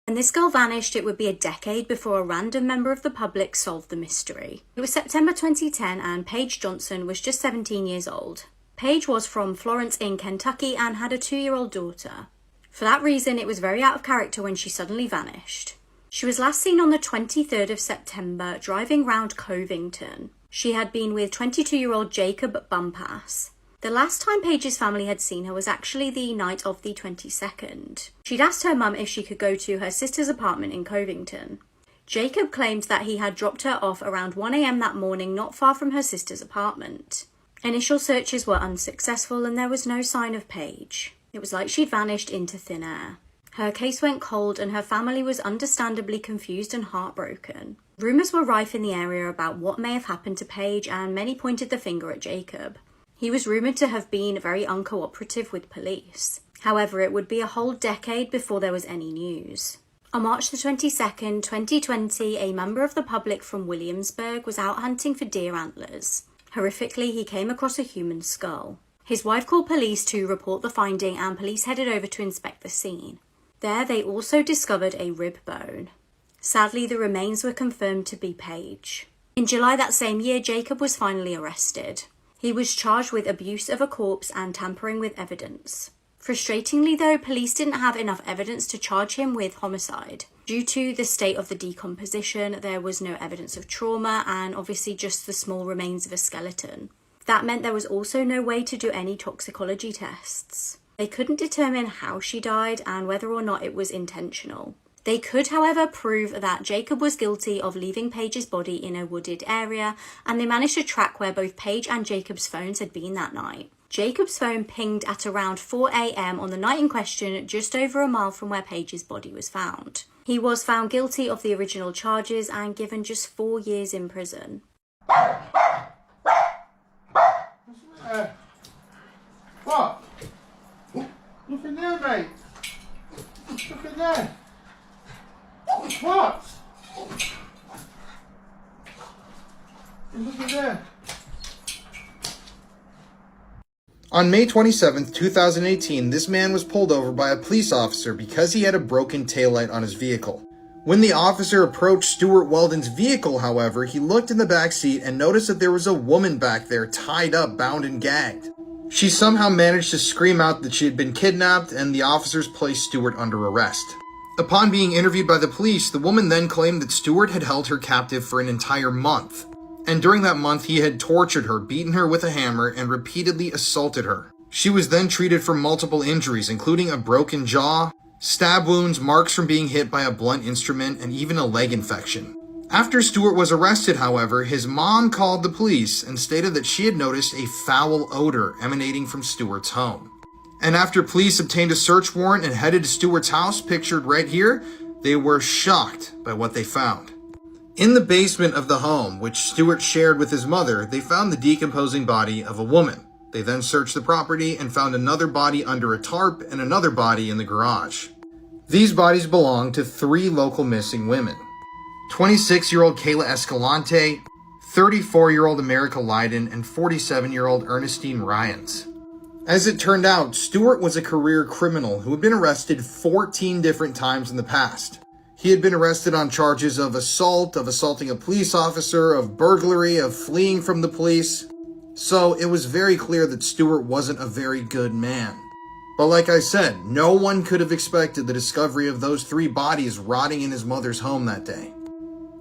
S6: When this girl vanished, it would be a decade before a random member of the public solved the mystery. It was September 2010, and Paige Johnson was just 17 years old. Paige was from Florence in Kentucky and had a 2-year-old daughter. For that reason, it was very out of character when she suddenly vanished. She was last seen on the 23rd of September driving round Covington. She had been with 22-year-old Jacob Bumpass. The last time Paige's family had seen her was actually the night of the 22nd. She'd asked her mum if she could go to her sister's apartment in Covington. Jacob claimed that he had dropped her off around 1 a.m. that morning not far from her sister's apartment. Initial searches were unsuccessful and there was no sign of Paige. It was like she'd vanished into thin air. Her case went cold and her family was understandably confused and heartbroken. Rumours were rife in the area about what may have happened to Paige, and many pointed the finger at Jacob. He was rumoured to have been very uncooperative with police. However, it would be a whole decade before there was any news. On March the 22nd, 2020, a member of the public from Williamsburg was out hunting for deer antlers. Horrifically, he came across a human skull. His wife called police to report the finding, and police headed over to inspect the scene. There, they also discovered a rib bone. Sadly, the remains were confirmed to be Paige. In July that same year, Jacob was finally arrested. He was charged with abuse of a corpse and tampering with evidence. Frustratingly, though, police didn't have enough evidence to charge him with homicide. Due to the state of the decomposition, there was no evidence of trauma and obviously just the small remains of a skeleton. That meant there was also no way to do any toxicology tests. They couldn't determine how she died and whether or not it was intentional. They could, however, prove that Jacob was guilty of leaving Paige's body in a wooded area, and they managed to track where both Paige and Jacob's phones had been that night. Jacob's phone pinged at around 4 a.m. on the night in question, just over a mile from where Paige's body was found. He was found guilty of the original charges and given just 4 years in prison.
S13: What? Look in there, mate. Look in there. What? Look in there. On May 27th, 2018, this man was pulled over by a police officer because he had a broken taillight on his vehicle. When the officer approached Stuart Weldon's vehicle, however, he looked in the back seat and noticed that there was a woman back there tied up, bound and gagged. She somehow managed to scream out that she had been kidnapped, and the officers placed Stuart under arrest. Upon being interviewed by the police, the woman then claimed that Stuart had held her captive for an entire month. And during that month, he had tortured her, beaten her with a hammer, and repeatedly assaulted her. She was then treated for multiple injuries, including a broken jaw, stab wounds, marks from being hit by a blunt instrument, and even a leg infection. After Stewart was arrested, however, his mom called the police and stated that she had noticed a foul odor emanating from Stewart's home. And after police obtained a search warrant and headed to Stewart's house, pictured right here, they were shocked by what they found. In the basement of the home, which Stewart shared with his mother, they found the decomposing body of a woman. They then searched the property and found another body under a tarp and another body in the garage. These bodies belonged to 3 local missing women. 26-year-old Kayla Escalante, 34-year-old America Lydon, and 47-year-old Ernestine Ryans. As it turned out, Stewart was a career criminal who had been arrested 14 different times in the past. He had been arrested on charges of assault, of assaulting a police officer, of burglary, of fleeing from the police. So it was very clear that Stewart wasn't a very good man. But like I said, no one could have expected the discovery of those 3 bodies rotting in his mother's home that day.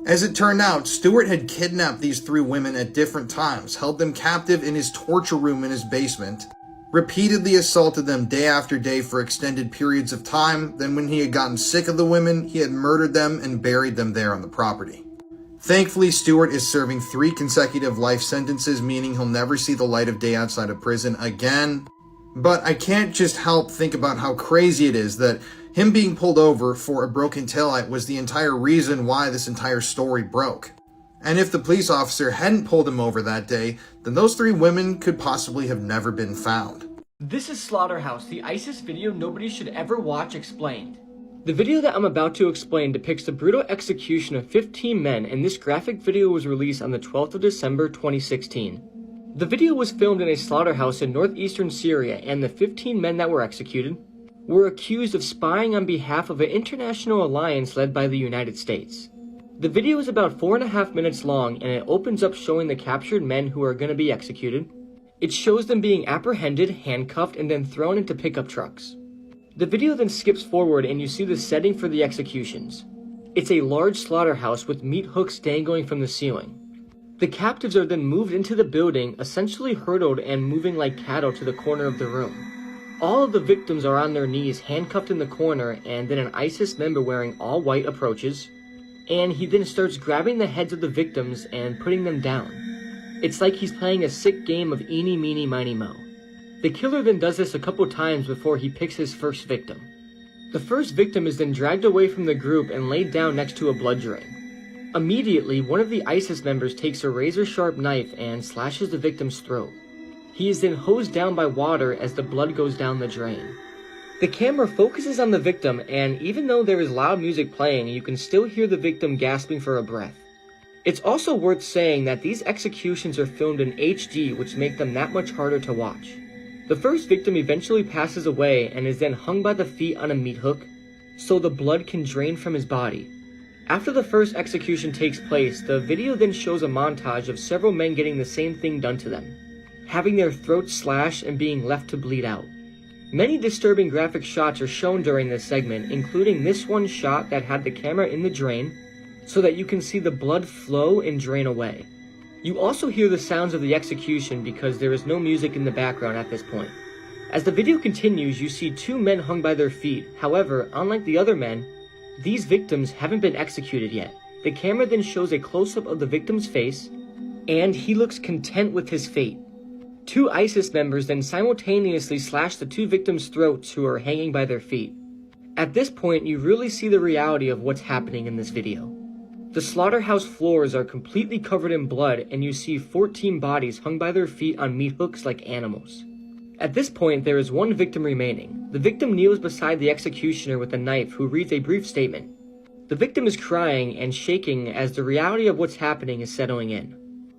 S13: As it turned out, Stewart had kidnapped these 3 women at different times, held them captive in his torture room in his basement, repeatedly assaulted them day after day for extended periods of time. Then when he had gotten sick of the women, he had murdered them and buried them there on the property. Thankfully, Stewart is serving 3 consecutive life sentences, meaning he'll never see the light of day outside of prison again. But I can't just help think about how crazy it is that him being pulled over for a broken taillight was the entire reason why this entire story broke. And if the police officer hadn't pulled him over that day, then those 3 women could possibly have never been found.
S9: This is Slaughterhouse, the ISIS video nobody should ever watch explained. The video that I'm about to explain depicts the brutal execution of 15 men, and this graphic video was released on the 12th of December 2016. The video was filmed in a slaughterhouse in northeastern Syria, and the 15 men that were executed were accused of spying on behalf of an international alliance led by the United States. The video is about 4.5 minutes long, and it opens up showing the captured men who are going to be executed. It shows them being apprehended, handcuffed, and then thrown into pickup trucks. The video then skips forward and you see the setting for the executions. It's a large slaughterhouse with meat hooks dangling from the ceiling. The captives are then moved into the building, essentially hurdled and moving like cattle to the corner of the room. All of the victims are on their knees, handcuffed in the corner, and then an ISIS member wearing all white approaches, and he then starts grabbing the heads of the victims and putting them down. It's like he's playing a sick game of eeny, meeny, miny, moe. The killer then does this a couple times before he picks his first victim. The first victim is then dragged away from the group and laid down next to a blood drain. Immediately, one of the ISIS members takes a razor-sharp knife and slashes the victim's throat. He is then hosed down by water as the blood goes down the drain. The camera focuses on the victim, and even though there is loud music playing, you can still hear the victim gasping for a breath. It's also worth saying that these executions are filmed in HD, which make them that much harder to watch. The first victim eventually passes away and is then hung by the feet on a meat hook, so the blood can drain from his body. After the first execution takes place, the video then shows a montage of several men getting the same thing done to them, having their throats slashed and being left to bleed out. Many disturbing graphic shots are shown during this segment, including this one shot that had the camera in the drain, so that you can see the blood flow and drain away. You also hear the sounds of the execution because there is no music in the background at this point. As the video continues, you see 2 men hung by their feet. However, unlike the other men, these victims haven't been executed yet. The camera then shows a close-up of the victim's face, and he looks content with his fate. 2 ISIS members then simultaneously slash the 2 victims' throats who are hanging by their feet. At this point, you really see the reality of what's happening in this video. The slaughterhouse floors are completely covered in blood, and you see 14 bodies hung by their feet on meat hooks like animals. At this point, there is 1 victim remaining. The victim kneels beside the executioner with a knife, who reads a brief statement. The victim is crying and shaking as the reality of what's happening is settling in.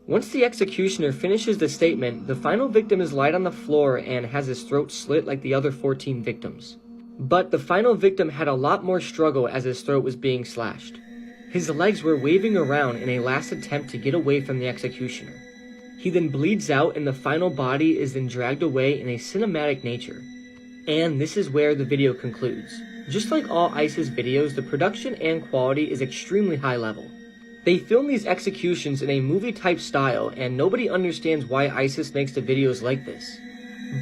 S9: Once the executioner finishes the statement, the final victim is laid on the floor and has his throat slit like the other 14 victims. But the final victim had a lot more struggle as his throat was being slashed. His legs were waving around in a last attempt to get away from the executioner. He then bleeds out and the final body is then dragged away in a cinematic nature. And this is where the video concludes. Just like all ISIS videos, the production and quality is extremely high level. They film these executions in a movie-type style, and nobody understands why ISIS makes the videos like this.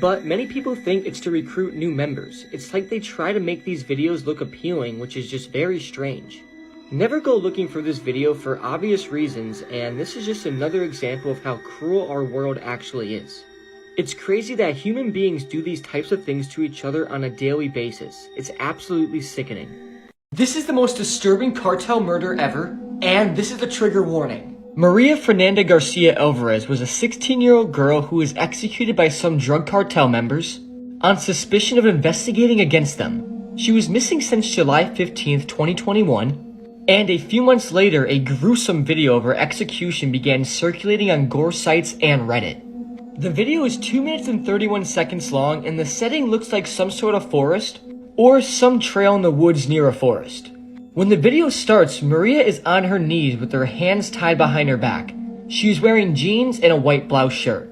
S9: But many people think it's to recruit new members. It's like they try to make these videos look appealing, which is just very strange. Never go looking for this video for obvious reasons, and this is just another example of how cruel our world actually is. It's crazy that human beings do these types of things to each other on a daily basis. It's absolutely sickening. This is the most disturbing cartel murder ever, and this is the trigger warning. Maria Fernanda Garcia Alvarez was a 16-year-old girl who was executed by some drug cartel members on suspicion of investigating against them. She was missing since July 15th, 2021, and a few months later, a gruesome video of her execution began circulating on gore sites and Reddit. The video is 2 minutes and 31 seconds long, and the setting looks like some sort of forest or some trail in the woods near a forest. When the video starts, Maria is on her knees with her hands tied behind her back. She is wearing jeans and a white blouse shirt.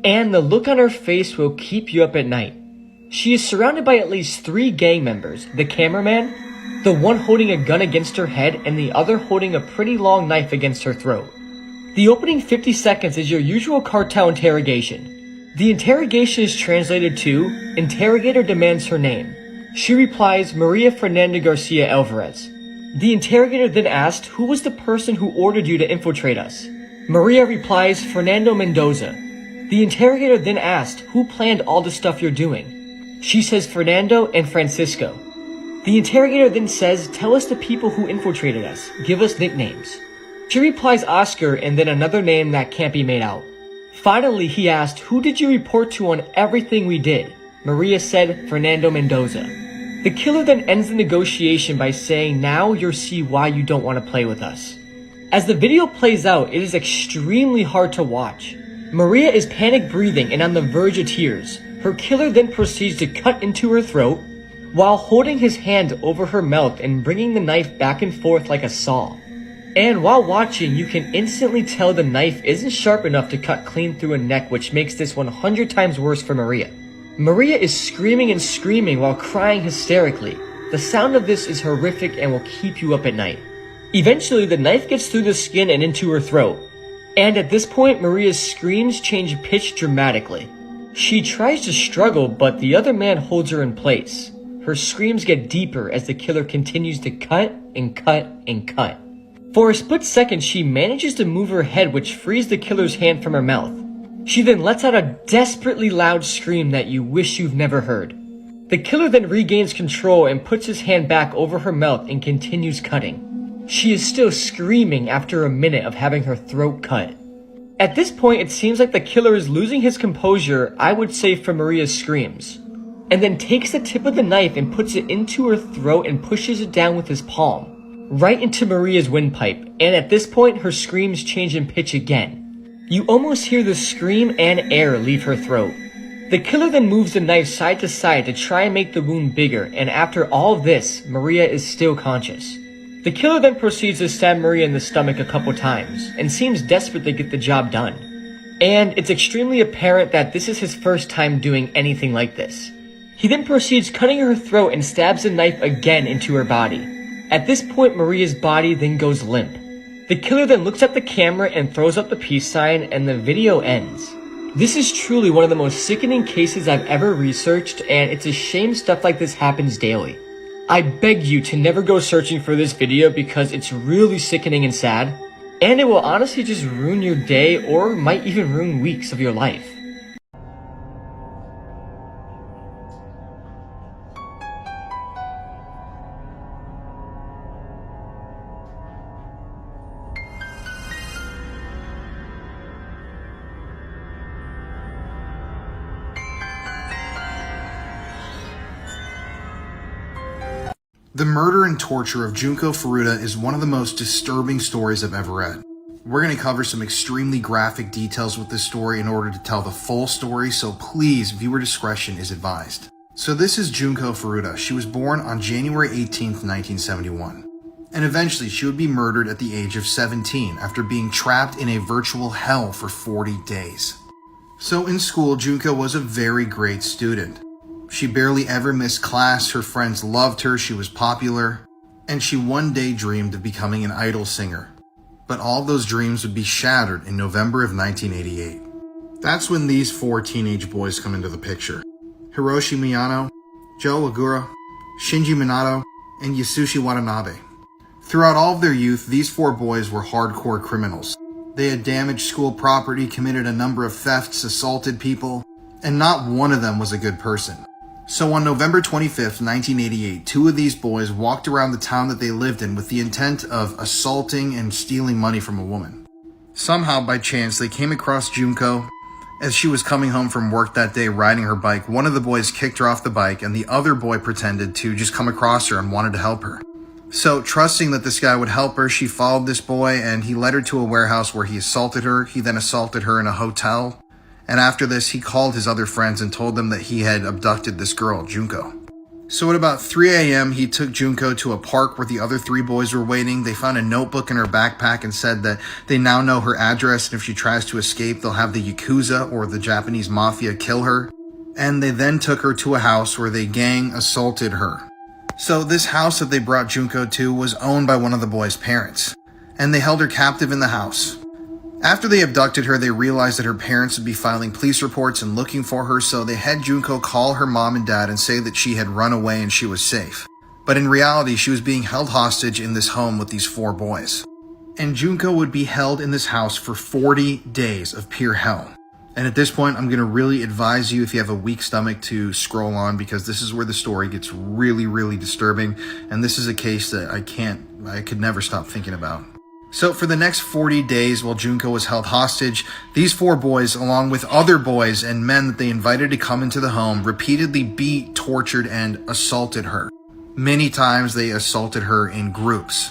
S9: And the look on her face will keep you up at night. She is surrounded by at least 3 gang members, the cameraman, the one holding a gun against her head, and the other holding a pretty long knife against her throat. The opening 50 seconds is your usual cartel interrogation. The interrogation is translated to, interrogator demands her name. She replies, Maria Fernanda Garcia Alvarez. The interrogator then asked, who was the person who ordered you to infiltrate us? Maria replies, Fernando Mendoza. The interrogator then asked, who planned all the stuff you're doing? She says Fernando and Francisco. The interrogator then says, tell us the people who infiltrated us. Give us nicknames. She replies Oscar and then another name that can't be made out. Finally, he asked, who did you report to on everything we did? Maria said, Fernando Mendoza. The killer then ends the negotiation by saying, now you'll see why you don't want to play with us. As the video plays out, it is extremely hard to watch. Maria is panic breathing and on the verge of tears. Her killer then proceeds to cut into her throat while holding his hand over her mouth and bringing the knife back and forth like a saw. And while watching, you can instantly tell the knife isn't sharp enough to cut clean through a neck, which makes this 100 times worse for Maria. Maria is screaming and screaming while crying hysterically. The sound of this is horrific and will keep you up at night. Eventually, the knife gets through the skin and into her throat. And at this point, Maria's screams change pitch dramatically. She tries to struggle, but the other man holds her in place. Her screams get deeper as the killer continues to cut and cut and cut. For a split second, she manages to move her head, which frees the killer's hand from her mouth. She then lets out a desperately loud scream that you wish you've never heard. The killer then regains control and puts his hand back over her mouth and continues cutting. She is still screaming after a minute of having her throat cut. At this point, it seems like the killer is losing his composure, I would say, for Maria's screams, and then takes the tip of the knife and puts it into her throat and pushes it down with his palm, right into Maria's windpipe, and at this point, her screams change in pitch again. You almost hear the scream and air leave her throat. The killer then moves the knife side to side to try and make the wound bigger, and after all this, Maria is still conscious. The killer then proceeds to stab Maria in the stomach a couple times, and seems desperate to get the job done. And it's extremely apparent that this is his first time doing anything like this. He then proceeds cutting her throat and stabs the knife again into her body. At this point, Maria's body then goes limp. The killer then looks at the camera and throws up the peace sign, and the video ends. This is truly one of the most sickening cases I've ever researched, and it's a shame stuff like this happens daily. I beg you to never go searching for this video because it's really sickening and sad, and it will honestly just ruin your day or might even ruin weeks of your life.
S13: The murder and torture of Junko Furuta is one of the most disturbing stories I've ever read. We're going to cover some extremely graphic details with this story in order to tell the full story, so please, viewer discretion is advised. So this is Junko Furuta. She was born on January 18th, 1971. And eventually she would be murdered at the age of 17 after being trapped in a virtual hell for 40 days. So in school, Junko was a very great student. She barely ever missed class, her friends loved her, she was popular, and she one day dreamed of becoming an idol singer. But all those dreams would be shattered in November of 1988. That's when these 4 teenage boys come into the picture. Hiroshi Miyano, Joe Ogura, Shinji Minato, and Yasushi Watanabe. Throughout all of their youth, these 4 boys were hardcore criminals. They had damaged school property, committed a number of thefts, assaulted people, and not one of them was a good person. So on November 25th, 1988, 2 of these boys walked around the town that they lived in with the intent of assaulting and stealing money from a woman. Somehow, by chance, they came across Junko. As she was coming home from work that day riding her bike, one of the boys kicked her off the bike and the other boy pretended to just come across her and wanted to help her. So, trusting that this guy would help her, she followed this boy and he led her to a warehouse where he assaulted her. He then assaulted her in a hotel. And after this, he called his other friends and told them that he had abducted this girl, Junko. So at about 3 a.m., he took Junko to a park where the other 3 boys were waiting. They found a notebook in her backpack and said that they now know her address, and if she tries to escape, they'll have the Yakuza or the Japanese Mafia kill her. And they then took her to a house where they gang assaulted her. So this house that they brought Junko to was owned by one of the boys' parents, and they held her captive in the house. After they abducted her, they realized that her parents would be filing police reports and looking for her, so they had Junko call her mom and dad and say that she had run away and she was safe. But in reality, she was being held hostage in this home with these 4 boys. And Junko would be held in this house for 40 days of pure hell. And at this point, I'm going to really advise you, if you have a weak stomach, to scroll on, because this is where the story gets really, really disturbing. And this is a case that I could never stop thinking about. So for the next 40 days while Junko was held hostage, these 4 boys, along with other boys and men that they invited to come into the home, repeatedly beat, tortured, and assaulted her. Many times they assaulted her in groups.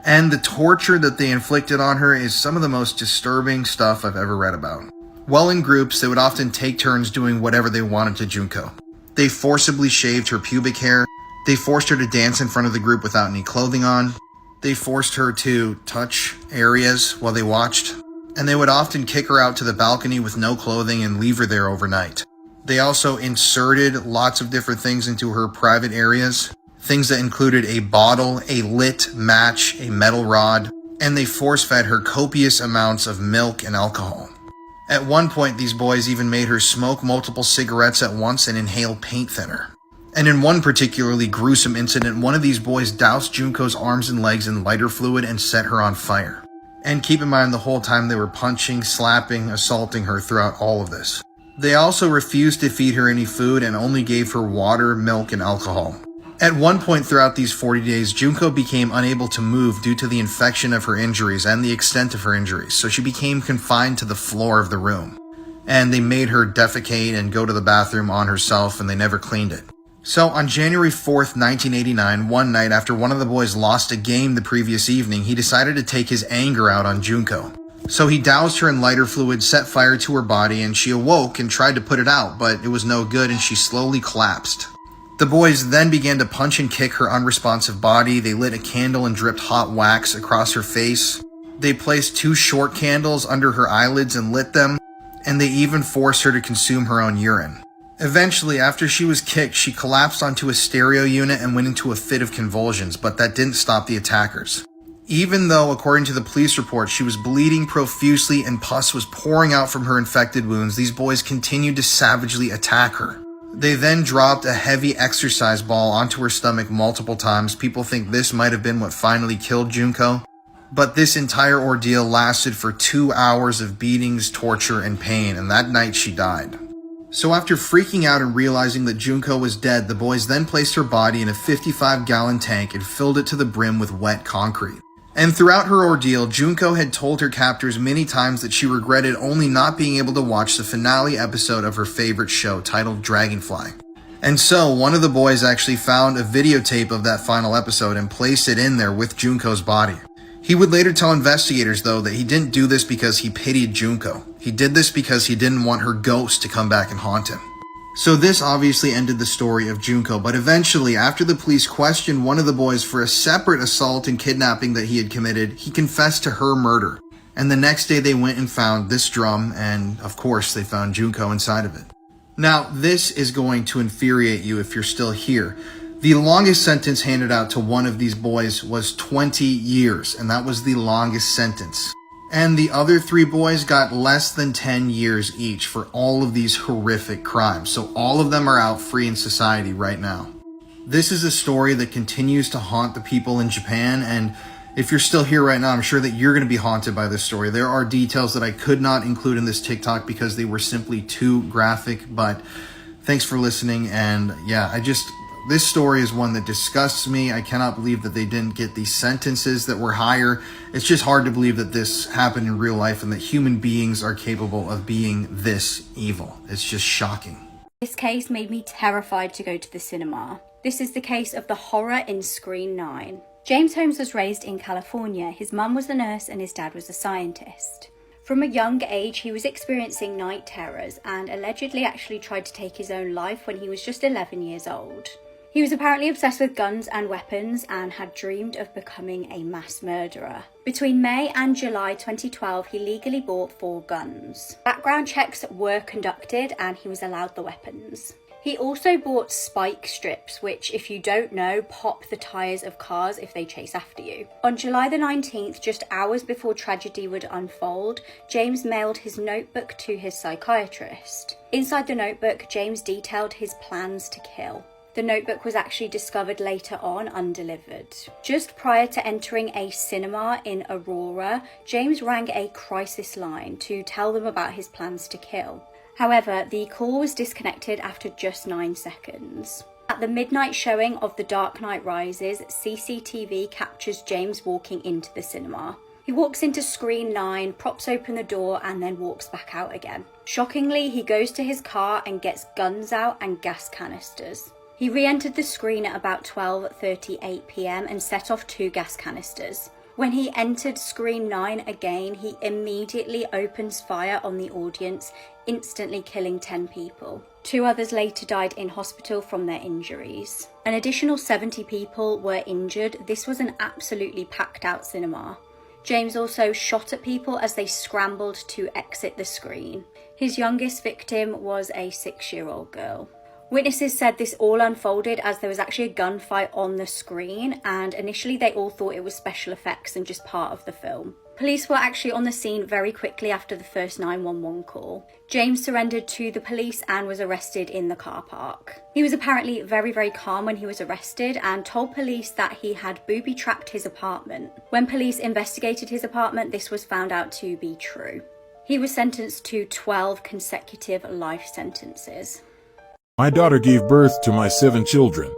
S13: And the torture that they inflicted on her is some of the most disturbing stuff I've ever read about. While in groups, they would often take turns doing whatever they wanted to Junko. They forcibly shaved her pubic hair. They forced her to dance in front of the group without any clothing on. They forced her to touch areas while they watched. And they would often kick her out to the balcony with no clothing and leave her there overnight. They also inserted lots of different things into her private areas. Things that included a bottle, a lit match, a metal rod, and they force-fed her copious amounts of milk and alcohol. At one point, these boys even made her smoke multiple cigarettes at once and inhale paint thinner. And in one particularly gruesome incident, one of these boys doused Junko's arms and legs in lighter fluid and set her on fire. And keep in mind, the whole time they were punching, slapping, assaulting her throughout all of this. They also refused to feed her any food and only gave her water, milk, and alcohol. At one point throughout these 40 days, Junko became unable to move due to the infection of her injuries and the extent of her injuries, so she became confined to the floor of the room. And they made her defecate and go to the bathroom on herself, and they never cleaned it. So on January 4th, 1989, one night after one of the boys lost a game the previous evening, he decided to take his anger out on Junko. So he doused her in lighter fluid, set fire to her body, and she awoke and tried to put it out, but it was no good and she slowly collapsed. The boys then began to punch and kick her unresponsive body. They lit a candle and dripped hot wax across her face. They placed 2 short candles under her eyelids and lit them, and they even forced her to consume her own urine. Eventually, after she was kicked, she collapsed onto a stereo unit and went into a fit of convulsions, but that didn't stop the attackers. Even though, according to the police report, she was bleeding profusely and pus was pouring out from her infected wounds, these boys continued to savagely attack her. They then dropped a heavy exercise ball onto her stomach multiple times. People think this might have been what finally killed Junko. But this entire ordeal lasted for 2 hours of beatings, torture, and pain, and that night she died. So after freaking out and realizing that Junko was dead, the boys then placed her body in a 55-gallon tank and filled it to the brim with wet concrete. And throughout her ordeal, Junko had told her captors many times that she regretted only not being able to watch the finale episode of her favorite show, titled Dragonfly. And so, one of the boys actually found a videotape of that final episode and placed it in there with Junko's body. He would later tell investigators, though, that he didn't do this because he pitied Junko. He did this because he didn't want her ghost to come back and haunt him. So this obviously ended the story of Junko, but eventually, after the police questioned one of the boys for a separate assault and kidnapping that he had committed, he confessed to her murder. And the next day they went and found this drum, and of course they found Junko inside of it. Now, this is going to infuriate you if you're still here. The longest sentence handed out to one of these boys was 20 years, and that was the longest sentence. And the other 3 boys got less than 10 years each for all of these horrific crimes. So all of them are out free in society right now. This is a story that continues to haunt the people in Japan, and If you're still here right now, I'm sure that you're going to be haunted by this story. There are details that I could not include in this TikTok because they were simply too graphic, but thanks for listening. And yeah, this story is one that disgusts me. I cannot believe that they didn't get these sentences that were higher. It's just hard to believe that this happened in real life and that human beings are capable of being this evil. It's just shocking.
S6: This case made me terrified to go to the cinema. This is the case of the horror in Screen 9. James Holmes was raised in California. His mum was a nurse and his dad was a scientist. From a young age, he was experiencing night terrors and allegedly actually tried to take his own life when he was just 11 years old. He was apparently obsessed with guns and weapons and had dreamed of becoming a mass murderer. Between May and July 2012, he legally bought 4 guns. Background checks were conducted and he was allowed the weapons. He also bought spike strips, which, if you don't know, pop the tyres of cars if they chase after you. On July the 19th, just hours before tragedy would unfold, James mailed his notebook to his psychiatrist. Inside the notebook, James detailed his plans to kill. The notebook was actually discovered later on undelivered. Just prior to entering a cinema in Aurora, James rang a crisis line to tell them about his plans to kill. However, the call was disconnected after just 9 seconds. At the midnight showing of The Dark Knight Rises, CCTV captures James walking into the cinema. He walks into Screen 9, props open the door, and then walks back out again. Shockingly, he goes to his car and gets guns out and gas canisters. He re-entered the screen at about 12:38 PM and set off 2 gas canisters. When he entered Screen 9 again, he immediately opens fire on the audience, instantly killing 10 people. 2 others later died in hospital from their injuries. An additional 70 people were injured. This was an absolutely packed out cinema. James also shot at people as they scrambled to exit the screen. His youngest victim was a 6-year-old girl. Witnesses said this all unfolded as there was actually a gunfight on the screen, and initially they all thought it was special effects and just part of the film. Police were actually on the scene very quickly after the first 911 call. James surrendered to the police and was arrested in the car park. He was apparently very calm when he was arrested and told police that he had booby-trapped his apartment. When police investigated his apartment, this was found out to be true. He was sentenced to 12 consecutive life sentences.
S19: My daughter gave birth to my 7 children.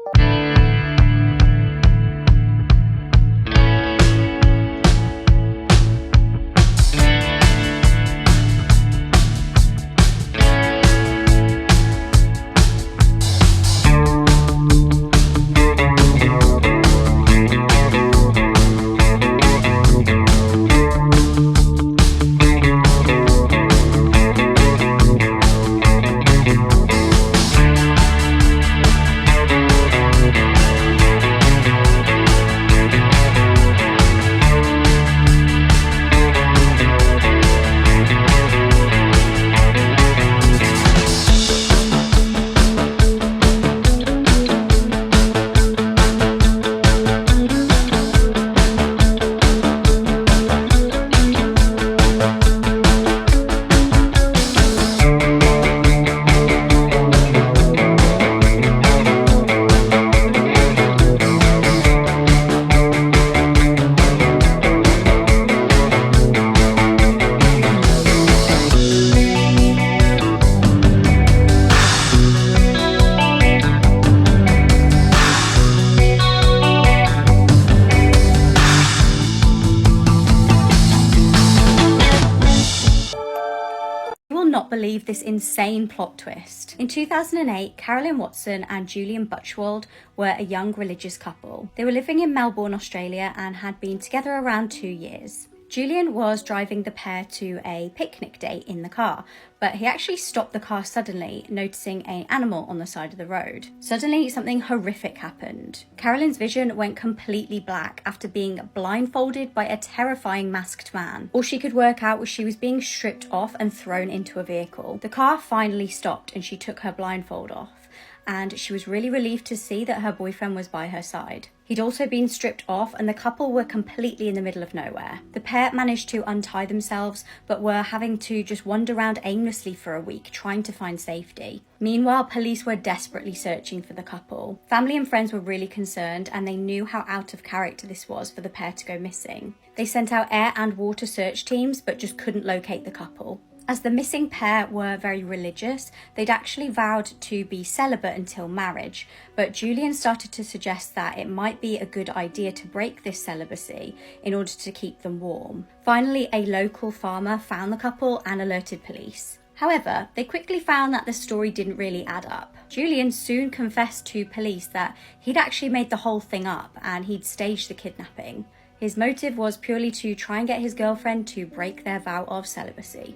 S6: Believe this insane plot twist. In 2008, Carolyn Watson and Julian Butchwald were a young religious couple. They were living in Melbourne, Australia, and had been together around 2 years. Julian was driving the pair to a picnic date in the car, but he actually stopped the car suddenly, noticing an animal on the side of the road. Suddenly, something horrific happened. Carolyn's vision went completely black after being blindfolded by a terrifying masked man. All she could work out was she was being stripped off and thrown into a vehicle. The car finally stopped and she took her blindfold off, and she was really relieved to see that her boyfriend was by her side. He He'd also been stripped off, and the couple were completely in the middle of nowhere. The pair managed to untie themselves, but were having to just wander around aimlessly for a week, trying to find safety. Meanwhile, police were desperately searching for the couple. Family and friends were really concerned, and they knew how out of character this was for the pair to go missing. They sent out air and water search teams, but just couldn't locate the couple. As the missing pair were very religious, they'd actually vowed to be celibate until marriage, but Julian started to suggest that it might be a good idea to break this celibacy in order to keep them warm. Finally, a local farmer found the couple and alerted police. However, they quickly found that the story didn't really add up. Julian soon confessed to police that he'd actually made the whole thing up and he'd staged the kidnapping. His motive was purely to try and get his girlfriend to break their vow of celibacy.